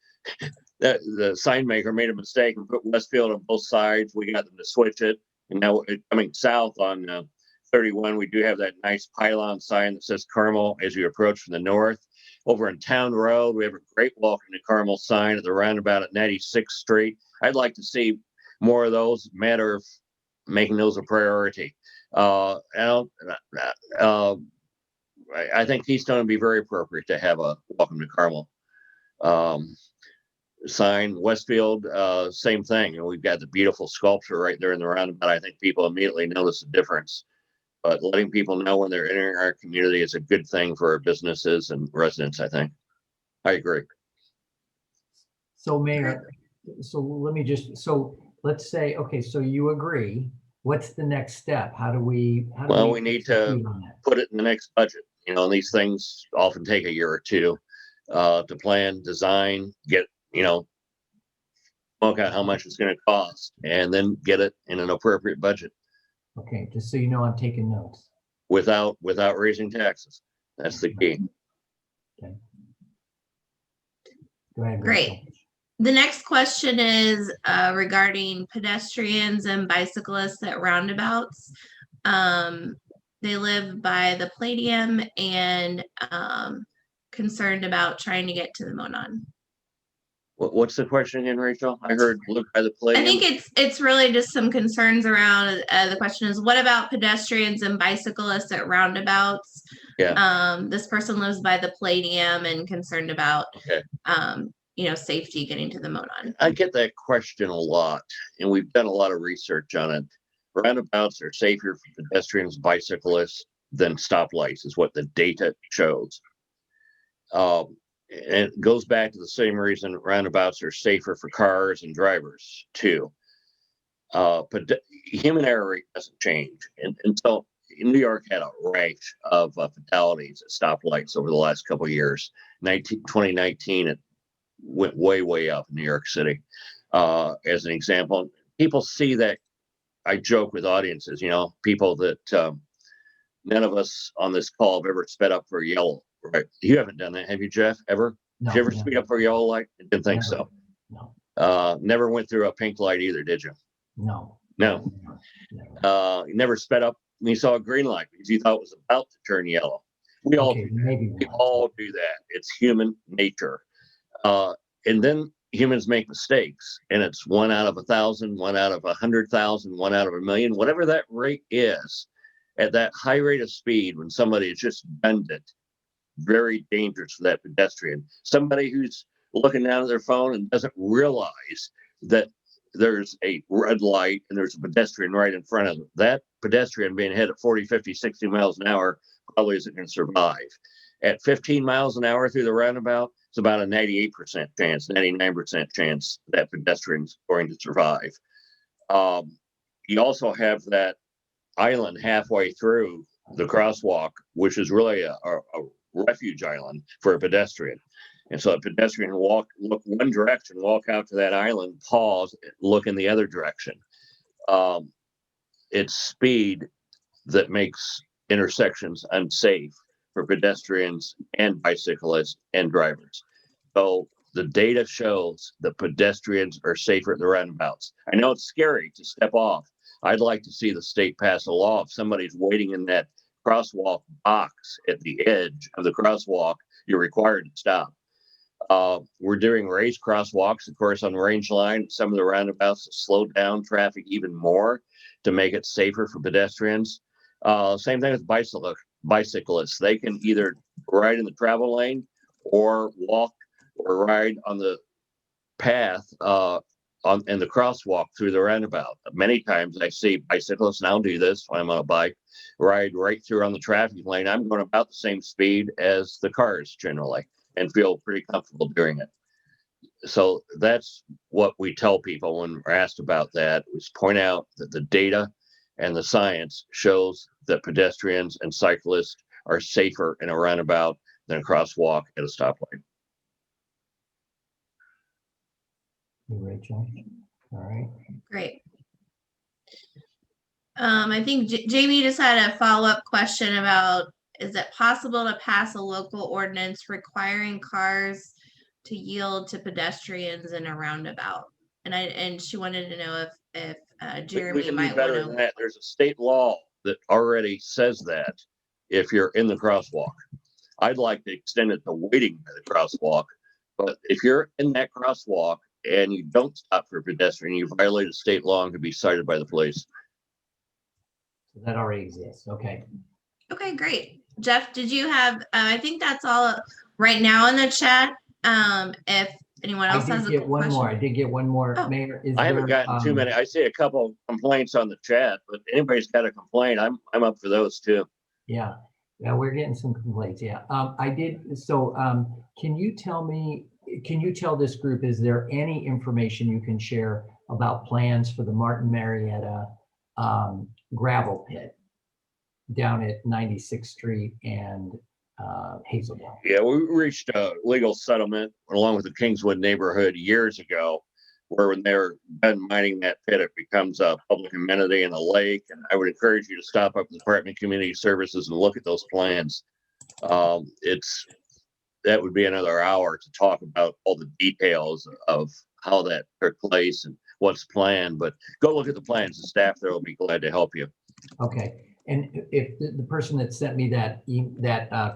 the sign maker made a mistake and put Westfield on both sides. We got them to switch it. And now coming south on 31, we do have that nice pylon sign that says Carmel as you approach from the north. Over in Town Road, we have a great Welcome to Carmel sign at the roundabout at 96th Street. I'd like to see more of those, matter of making those a priority. I think Keystone would be very appropriate to have a Welcome to Carmel sign. Westfield, same thing. We've got the beautiful sculpture right there in the roundabout. I think people immediately notice the difference. But letting people know when they're entering our community is a good thing for our businesses and residents, I think. I agree. So, Mayor, let's say, okay, so you agree. What's the next step? We need to put it in the next budget. And these things often take a year or two to plan, design, get, work out how much it's going to cost, and then get it in an appropriate budget. Okay, just so you know, I'm taking notes. Without raising taxes. That's the key. Okay. Go ahead. Great. Rachel. The next question is regarding pedestrians and bicyclists at roundabouts. They live by the Palladium and concerned about trying to get to the Monon. What's the question again, Rachel? I heard live by the Palladium. I think it's really just some concerns around. The question is, what about pedestrians and bicyclists at roundabouts? Yeah. This person lives by the Palladium and concerned about okay. Safety getting to the Monon. I get that question a lot, and we've done a lot of research on it. Roundabouts are safer for pedestrians, bicyclists than stoplights, is what the data shows. And it goes back to the same reason roundabouts are safer for cars and drivers too. But human error doesn't change, and so New York had a rash of fatalities at stoplights over the last couple of years. 2019, it went way up in New York City. As an example, people see that. I joke with audiences, people that none of us on this call have ever sped up for a yellow. Right? You haven't done that, have you, Jeff? Ever? No, Did you ever speed up for a yellow light? I didn't think so. No. Never went through a pink light either, did you? No. No. Never. You never sped up when you saw a green light because you thought it was about to turn yellow. We all Okay, do that. maybe We once. all do that. It's human nature. And then humans make mistakes, and it's 1 out of 1,000, 1 out of 100,000, 1 out of 1,000,000, whatever that rate is. At that high rate of speed, when somebody has just bent it, very dangerous for that pedestrian. Somebody who's looking down at their phone and doesn't realize that there's a red light and there's a pedestrian right in front of them. That pedestrian being hit at 40, 50, 60 miles an hour probably isn't going to survive. At 15 miles an hour through the roundabout, it's about a 98% chance, 99% chance that pedestrian's going to survive. You also have that island halfway through the crosswalk, which is really a refuge island for a pedestrian. And so a pedestrian look one direction, walk out to that island, pause, look in the other direction. It's speed that makes intersections unsafe for pedestrians and bicyclists and drivers. So the data shows that pedestrians are safer at the roundabouts. I know it's scary to step off. I'd like to see the state pass a law. If somebody's waiting in that crosswalk box at the edge of the crosswalk, you're required to stop. We're doing raised crosswalks, of course, on the range line, some of the roundabouts to slow down traffic even more to make it safer for pedestrians. Same thing with bicyclists. They can either ride in the travel lane or walk or ride on the path in the crosswalk through the roundabout. Many times I see bicyclists, and I'll do this when I'm on a bike, ride right through on the traffic lane. I'm going about the same speed as the cars generally and feel pretty comfortable doing it. So that's what we tell people when we're asked about that, is point out that the data and the science shows that pedestrians and cyclists are safer in a roundabout than a crosswalk at a stoplight. Rachel. All right. Great. I think Jamie just had a follow-up question about, is it possible to pass a local ordinance requiring cars to yield to pedestrians in a roundabout? And she wanted to know if Jeremy We can might do better want than to. that. There's a state law that already says that if you're in the crosswalk. I'd like to extend it to waiting by the crosswalk, but if you're in that crosswalk and you don't stop for a pedestrian, you violate a state law and could be cited by the police. So that already exists. Okay. Okay, great. Jeff, did you have, I think that's all right now in the chat. If anyone else has a get one question. more. I did get one more. Oh. Mayor, I haven't gotten too many. I see a couple complaints on the chat, but anybody's got a complaint, I'm up for those too. Yeah, we're getting some complaints. Yeah, I did. So, can you tell this group, is there any information you can share about plans for the Martin Marietta gravel pit down at 96th Street and Hazelville? Yeah, we reached a legal settlement along with the Kingswood neighborhood years ago, where when they're done mining that pit, it becomes a public amenity in a lake. And I would encourage you to stop up at the Department of Community Services and look at those plans. That would be another hour to talk about all the details of how that took place and what's planned. But go look at the plans. The staff there will be glad to help you. Okay. And if the person that sent me that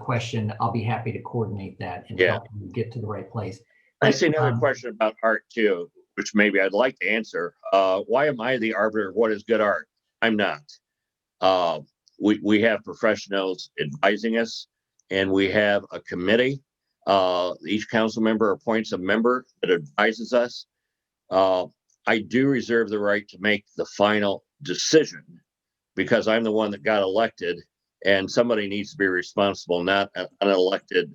question, I'll be happy to coordinate that and help you get to the right place. I see another question about art too, which maybe I'd like to answer. Why am I the arbiter of what is good art? I'm not. We have professionals advising us, and we have a committee. Each council member appoints a member that advises us. I do reserve the right to make the final decision because I'm the one that got elected, and somebody needs to be responsible, not an unelected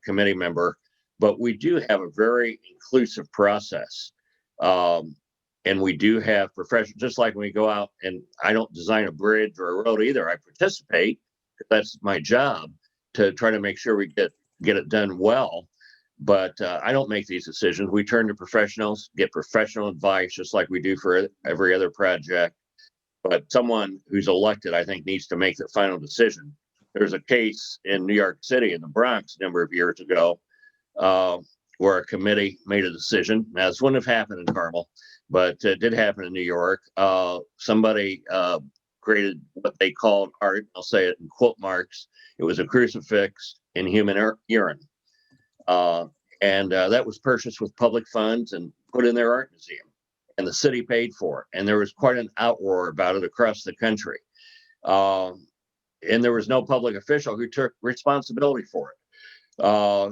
committee member. But we do have a very inclusive process. And we do have professionals, just like when we go out, and I don't design a bridge or a road either. I participate, because that's my job, to try to make sure we get it done well. But I don't make these decisions. We turn to professionals, get professional advice, just like we do for every other project. But someone who's elected, I think, needs to make the final decision. There's a case in New York City, in the Bronx, a number of years ago, where a committee made a decision. Now, this wouldn't have happened in Carmel, but it did happen in New York. Somebody created what they called art. I'll say it in quote marks. It was a crucifix in human urine. And that was purchased with public funds and put in their art museum. And the city paid for it. And there was quite an outroar about it across the country. And there was no public official who took responsibility for it.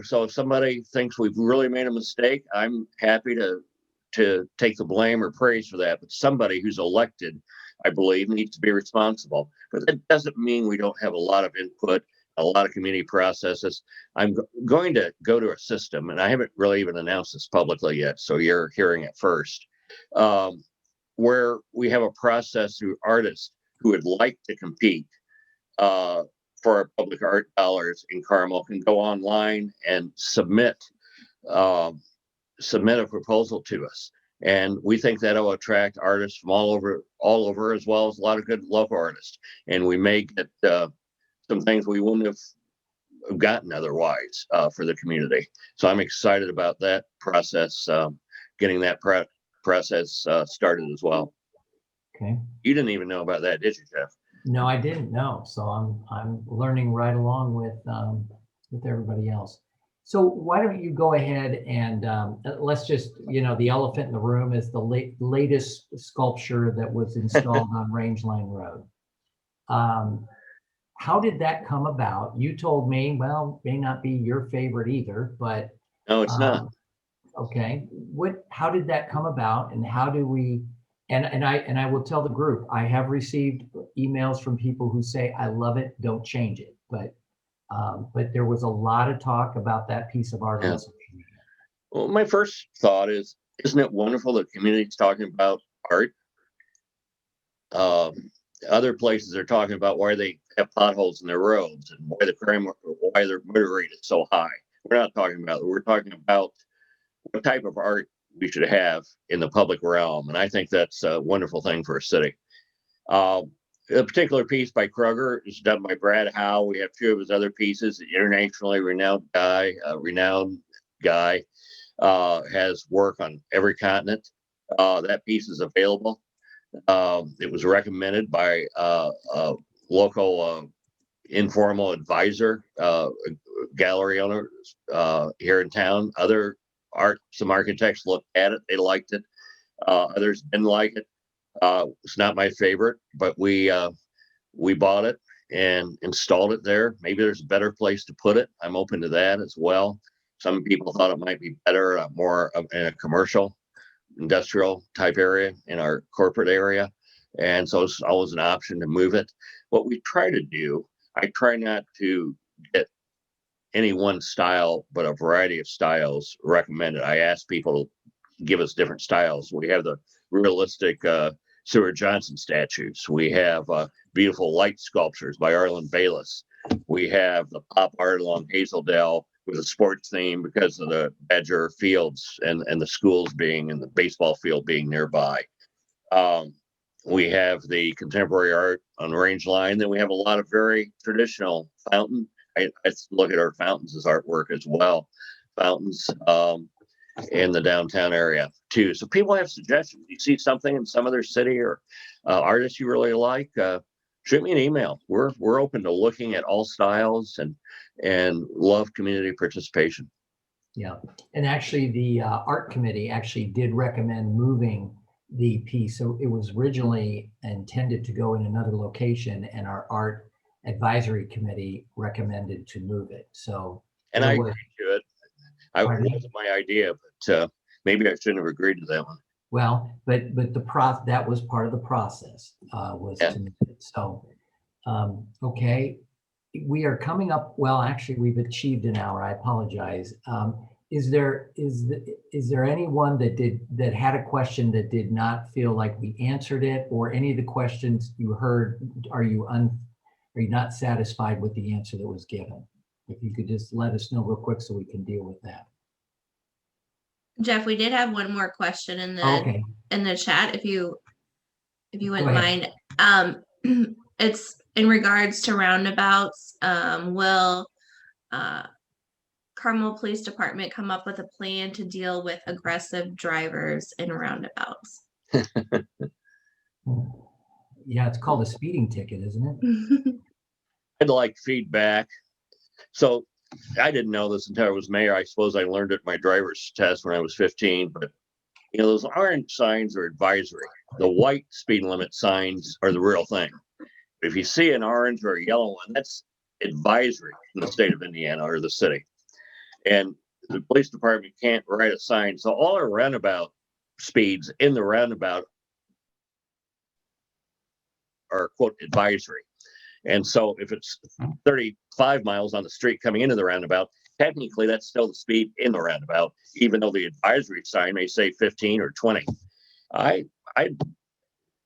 So if somebody thinks we've really made a mistake, I'm happy to take the blame or praise for that. But somebody who's elected, I believe, needs to be responsible. But that doesn't mean we don't have a lot of input, a lot of community processes. I'm going to go to a system, and I haven't really even announced this publicly yet, so you're hearing it first, where we have a process through artists who would like to compete for our public art dollars in Carmel can go online and submit a proposal to us. And we think that'll attract artists from all over, as well as a lot of good local artists. And we may get some things we wouldn't have gotten otherwise for the community. So I'm excited about that process, getting that process started as well. Okay. You didn't even know about that, did you, Jeff? No, I didn't know. So I'm learning right along with everybody else. So why don't you go ahead and let's just, the elephant in the room is the latest sculpture that was installed on Rangeline Road. How did that come about? You told me, well, may not be your favorite either, but No, it's not. Okay. How did that come about, and how do we? And I will tell the group, I have received emails from people who say, I love it, don't change it. But there was a lot of talk about that piece of art on social media. Well, my first thought is, isn't it wonderful that the community is talking about art? Other places are talking about why they have potholes in their roads and why their murder rate is so high. We're not talking about it. We're talking about what type of art we should have in the public realm. And I think that's a wonderful thing for a city. A particular piece by Kroger is done by Brad Howe. We have two of his other pieces. An internationally renowned guy, has work on every continent. That piece is available. It was recommended by a local informal advisor, gallery owner here in town. Some architects looked at it. They liked it. Others didn't like it. It's not my favorite, but we bought it and installed it there. Maybe there's a better place to put it. I'm open to that as well. Some people thought it might be better more in a commercial, industrial type area in our corporate area. And so it's always an option to move it. What we try to do, I try not to get any one style, but a variety of styles recommended. I ask people to give us different styles. We have the realistic Seward Johnson statues. We have beautiful light sculptures by Arlen Bayless. We have the pop art along Hazeldale with a sports theme because of the Badger fields and the schools being and the baseball field being nearby. We have the contemporary art on Rangeline. Then we have a lot of very traditional fountain. I look at our fountains as artwork as well. Fountains in the downtown area too. So people have suggestions. You see something in some other city or artists you really like, shoot me an email. We're open to looking at all styles and love community participation. Yeah, and actually the art committee actually did recommend moving the piece. So it was originally intended to go in another location, and our art advisory committee recommended to move it. So, and I agreed to it. It wasn't my idea, but maybe I shouldn't have agreed to that one. Well, but that was part of the process, was to move it. So, okay, we are coming up. Well, actually, we've achieved an hour. I apologize. Is there anyone that had a question that did not feel like we answered it, or any of the questions you heard? Are you not satisfied with the answer that was given? If you could just let us know real quick so we can deal with that. Jeff, we did have one more question in the chat, if you wouldn't mind. it's in regards to roundabouts. Will Carmel Police Department come up with a plan to deal with aggressive drivers in roundabouts? Yeah, it's called a speeding ticket, isn't it? I'd like feedback. So I didn't know this until I was mayor. I suppose I learned it in my driver's test when I was 15, but those orange signs are advisory. The white speed limit signs are the real thing. If you see an orange or a yellow one, that's advisory in the state of Indiana or the city. And the police department can't write a sign. So all our roundabout speeds in the roundabout are quote advisory. And so if it's 35 miles on the street coming into the roundabout, technically that's still the speed in the roundabout, even though the advisory sign may say 15 or 20. I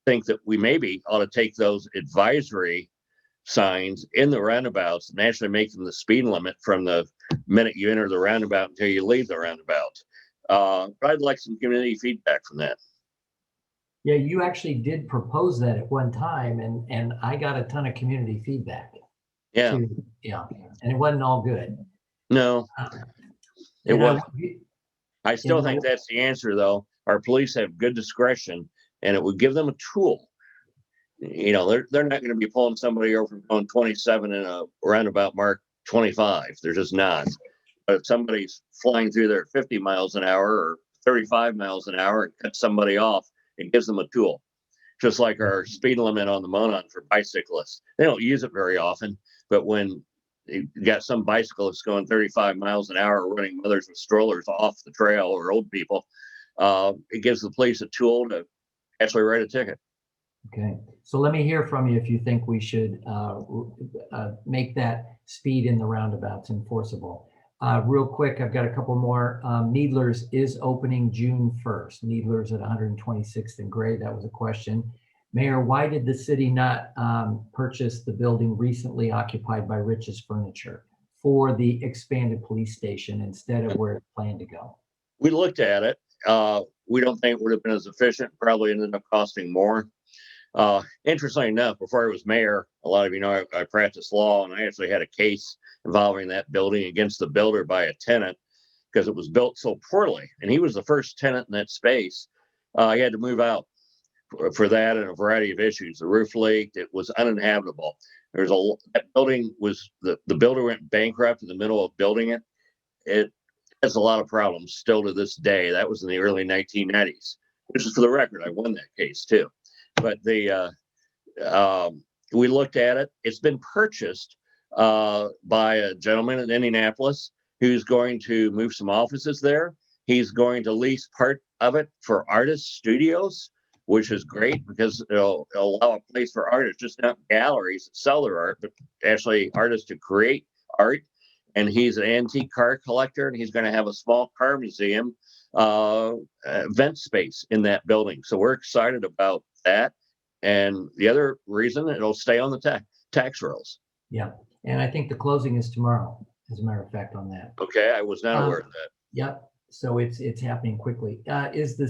think that we maybe ought to take those advisory signs in the roundabouts and actually make them the speed limit from the minute you enter the roundabout until you leave the roundabout. But I'd like some community feedback from that. Yeah, you actually did propose that at one time, and I got a ton of community feedback. Yeah. Too. Yeah, and it wasn't all good. No, it And was. I still think that's the answer, though. Our police have good discretion, and it would give them a tool. They're not going to be pulling somebody over from going 27 in a roundabout mark 25. They're just not. But if somebody's flying through there at 50 miles an hour or 35 miles an hour and cuts somebody off, it gives them a tool. Just like our speed limit on the Monon for bicyclists. They don't use it very often, but when you got some bicyclists going 35 miles an hour running mothers with strollers off the trail or old people, it gives the police a tool to actually write a ticket. Okay, so let me hear from you if you think we should make that speed in the roundabouts enforceable. Real quick, I've got a couple more. Needlers is opening June 1st. Needlers at 126th and Gray. That was a question. Mayor, why did the city not purchase the building recently occupied by Rich's Furniture for the expanded police station instead of where it's planned to go? We looked at it. We don't think it would have been as efficient. Probably ended up costing more. Interestingly enough, before I was mayor, a lot of you know I practiced law, and I actually had a case involving that building against the builder by a tenant because it was built so poorly. And he was the first tenant in that space. He had to move out for that and a variety of issues. The roof leaked. It was uninhabitable. That building was the builder went bankrupt in the middle of building it. It has a lot of problems still to this day. That was in the early 1990s, which is, for the record, I won that case too. But we looked at it. It's been purchased by a gentleman in Indianapolis who's going to move some offices there. He's going to lease part of it for artist studios, which is great because it'll allow a place for artists, just not galleries that sell their art, but actually artists to create art. And he's an antique car collector, and he's going to have a small car museum event space in that building. So we're excited about that. And the other reason, it'll stay on the tax rolls. Yeah, and I think the closing is tomorrow, as a matter of fact, on that. Okay, I was not aware of that. Yep. So it's happening quickly. Is the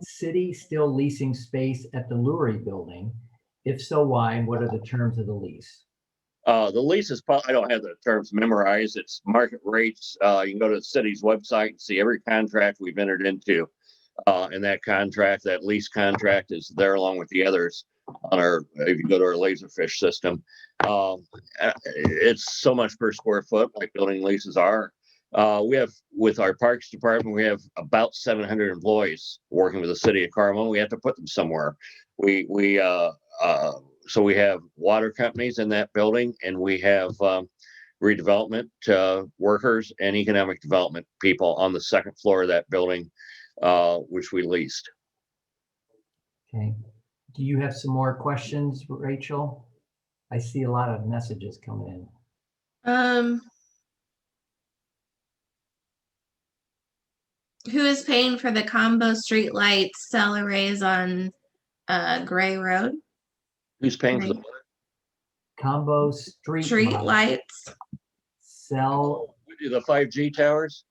city still leasing space at the Lurie building? If so, why? And what are the terms of the lease? The lease is, I don't have the terms memorized. It's market rates. You can go to the city's website and see every contract we've entered into. And that lease contract is there along with the others if you go to our Laserfish system. It's so much per square foot, like building leases are. With our parks department, we have about 700 employees working with the city of Carmel. We have to put them somewhere. So we have water companies in that building, and we have redevelopment workers and economic development people on the second floor of that building, which we leased. Okay. Do you have some more questions, Rachel? I see a lot of messages coming in. Who is paying for the combo street lights cell arrays on Gray Road? Who's paying for the Combo street lights? Cell. We do the 5G towers?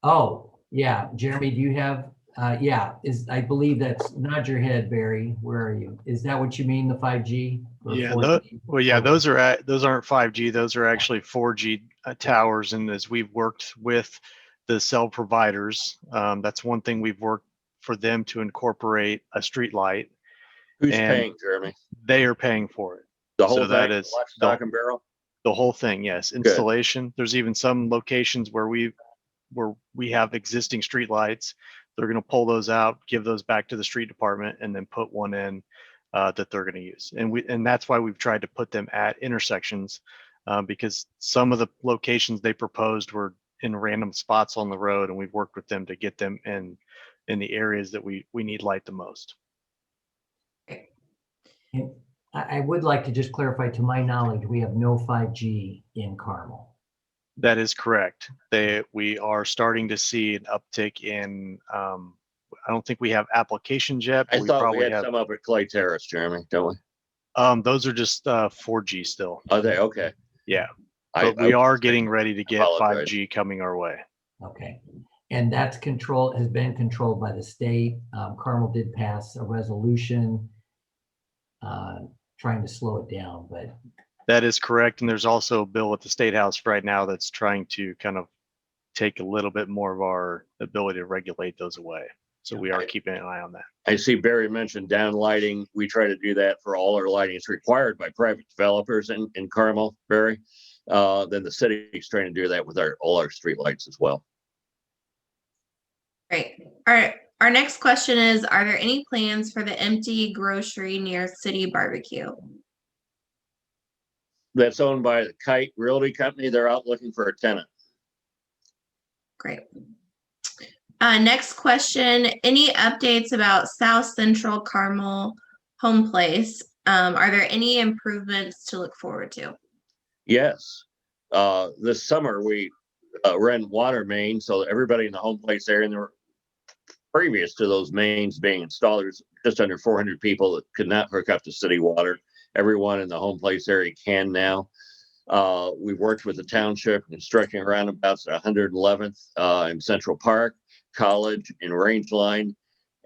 Oh, yeah. Jeremy, do you have Yeah, I believe that's, nod your head, Barry. Where are you? Is that what you mean, the 5G? Or Yeah, 4G? well, yeah, Okay. those aren't 5G. Those are actually 4G towers. And as we've worked with the cell providers, that's one thing we've worked for them to incorporate a street light, Who's and paying, Jeremy? they are paying for it. The whole So that thing, is lock, stock, and barrel? the whole thing. Yes, installation. There's even some locations where we have existing street lights. They're going to pull those out, give those back to the street department, and then put one in that they're going to use. And that's why we've tried to put them at intersections, because some of the locations they proposed were in random spots on the road, and we've worked with them to get them in the areas that we need light the most. And I would like to just clarify, to my knowledge, we have no 5G in Carmel. That is correct. We are starting to see an uptick in. I don't think we have applications yet. But I thought we probably had have. some up at Clay Terrace, Jeremy, don't we? Those are just 4G still. Are they? Okay. Yeah, but we are getting ready to get apologize. 5G coming our way. Okay. And that's has been controlled by the state. Carmel did pass a resolution trying to slow it down, but. That is correct. And there's also a bill at the State House right now that's trying to kind of take a little bit more of our ability to regulate those away. So we are keeping an eye on that. I see Barry mentioned down lighting. We try to do that for all our lighting. It's required by private developers in Carmel, Barry. Then the city is trying to do that with all our street lights as well. Great. All right. Our next question is, are there any plans for the empty grocery near City Barbecue? That's owned by the Kite Realty Company. They're out looking for a tenant. Great. Next question, any updates about South Central Carmel Home Place? Are there any improvements to look forward to? Yes. This summer we ran water mains, so everybody in the Home Place area, and there were previous to those mains being installed, there's just under 400 people that could not hook up to city water. Everyone in the Home Place area can now. We've worked with the township constructing roundabouts at 111th in Central Park, College, and Rangeline.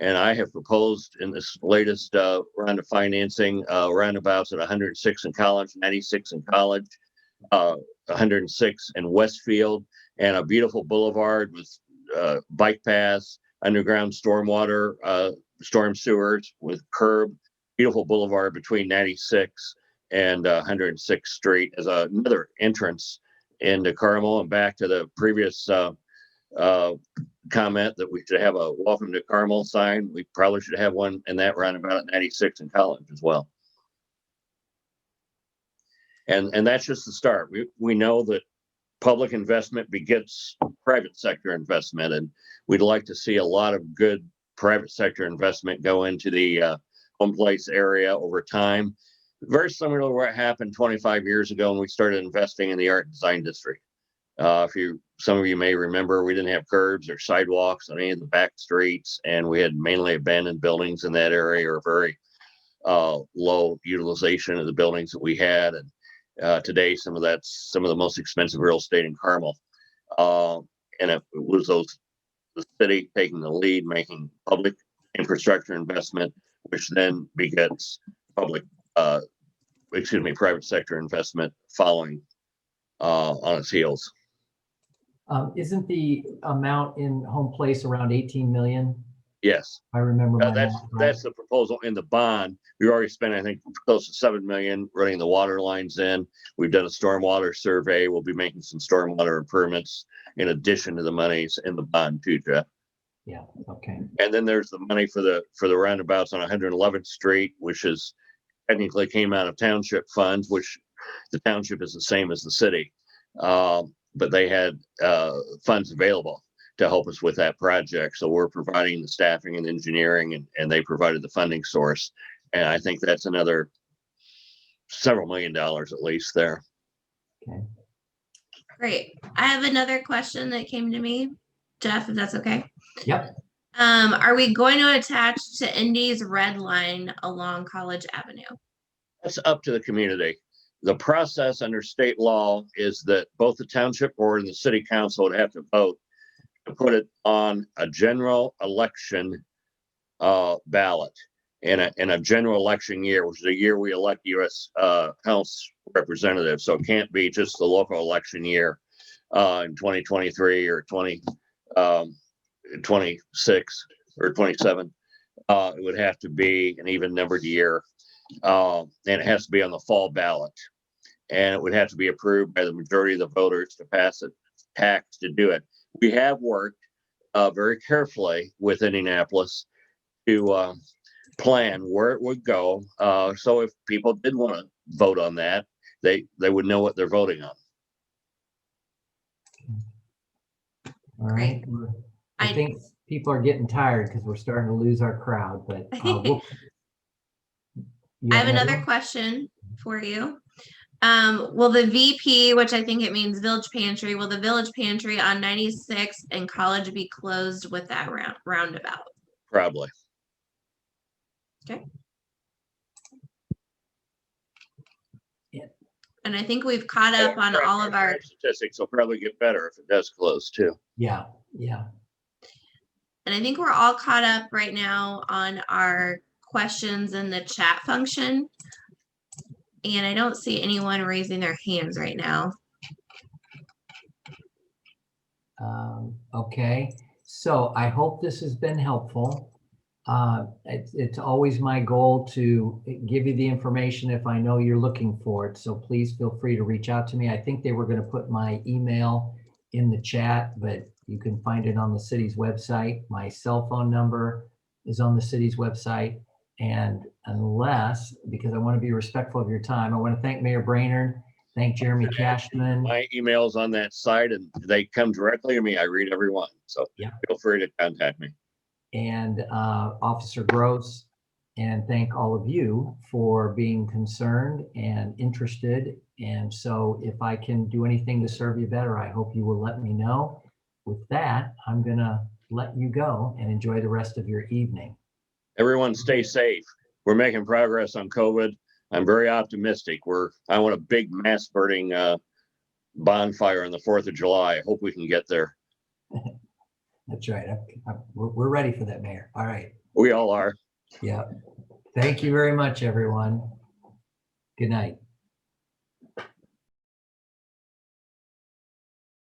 And I have proposed in this latest round of financing roundabouts at 106 in College, 96 in College, 106 in Westfield, and a beautiful boulevard with bike paths, underground stormwater, storm sewers with curb, beautiful boulevard between 96 and 106th Street as another entrance into Carmel. And back to the previous comment that we should have a welcome to Carmel sign. We probably should have one in that roundabout at 96 in College as well. And that's just the start. We know that public investment begets private sector investment, and we'd like to see a lot of good private sector investment go into the Home Place area over time. Very similar to what happened 25 years ago when we started investing in the art and design district. Some of you may remember, we didn't have curbs or sidewalks on any of the back streets, and we had mainly abandoned buildings in that area, or very low utilization of the buildings that we had. And today, some of the most expensive real estate in Carmel. And it was the city taking the lead, making public infrastructure investment, which then begets private sector investment following on its heels. Isn't the amount in Home Place around 18 million? Yes. I remember. That's the proposal in the bond. We already spent, I think, close to 7 million running the water lines in. We've done a stormwater survey. We'll be making some stormwater improvements in addition to the monies in the bond too, Jeff. Yeah. Okay. And then there's the money for the roundabouts on 111th Street, which is technically came out of township funds, which the township is the same as the city. But they had funds available to help us with that project. So we're providing the staffing and engineering, and they provided the funding source. And I think that's another several $1 million at least there. Okay. Great. I have another question that came to me, Jeff, if that's okay. Yep. Are we going to attach to Indy's red line along College Avenue? That's up to the community. The process under state law is that both the township board and the city council would have to vote to put it on a general election ballot in a general election year, which is a year we elect U.S. House representatives. So it can't be just the local election year in 2023 or 2026 or 27. It would have to be an even numbered year, and it has to be on the fall ballot, and it would have to be approved by the majority of the voters to pass a tax to do it. We have worked very carefully with Indianapolis to plan where it would go. So if people did want to vote on that, they would know what they're voting on. All right. I think people are getting tired because we're starting to lose our crowd, but I have another question for you. Will the VP, which I think it means Village Pantry, will the Village Pantry on 96 and College be closed with that roundabout? Probably. Okay. And I think we've caught up on all of our statistics. Will probably get better if it does close too. Yeah. And I think we're all caught up right now on our questions in the chat function. And I don't see anyone raising their hands right now. Okay, so I hope this has been helpful. It's always my goal to give you the information if I know you're looking for it. So please feel free to reach out to me. I think they were going to put my email in the chat, but you can find it on the city's website. My cell phone number is on the city's website. And unless, because I want to be respectful of your time, I want to thank Mayor Brainerd, thank Jeremy Cashman. My email's on that site and they come directly to me. I read every one. So yeah, feel free to contact me. And Officer Gross, and thank all of you for being concerned and interested. And so if I can do anything to serve you better, I hope you will let me know. With that, I'm going to let you go and enjoy the rest of your evening. Everyone stay safe. We're making progress on COVID. I'm very optimistic. I want a big mass burning bonfire on the 4th of July. I hope we can get there. That's right. We're ready for that, Mayor. All right. We all are. Yeah. Thank you very much, everyone. Good night.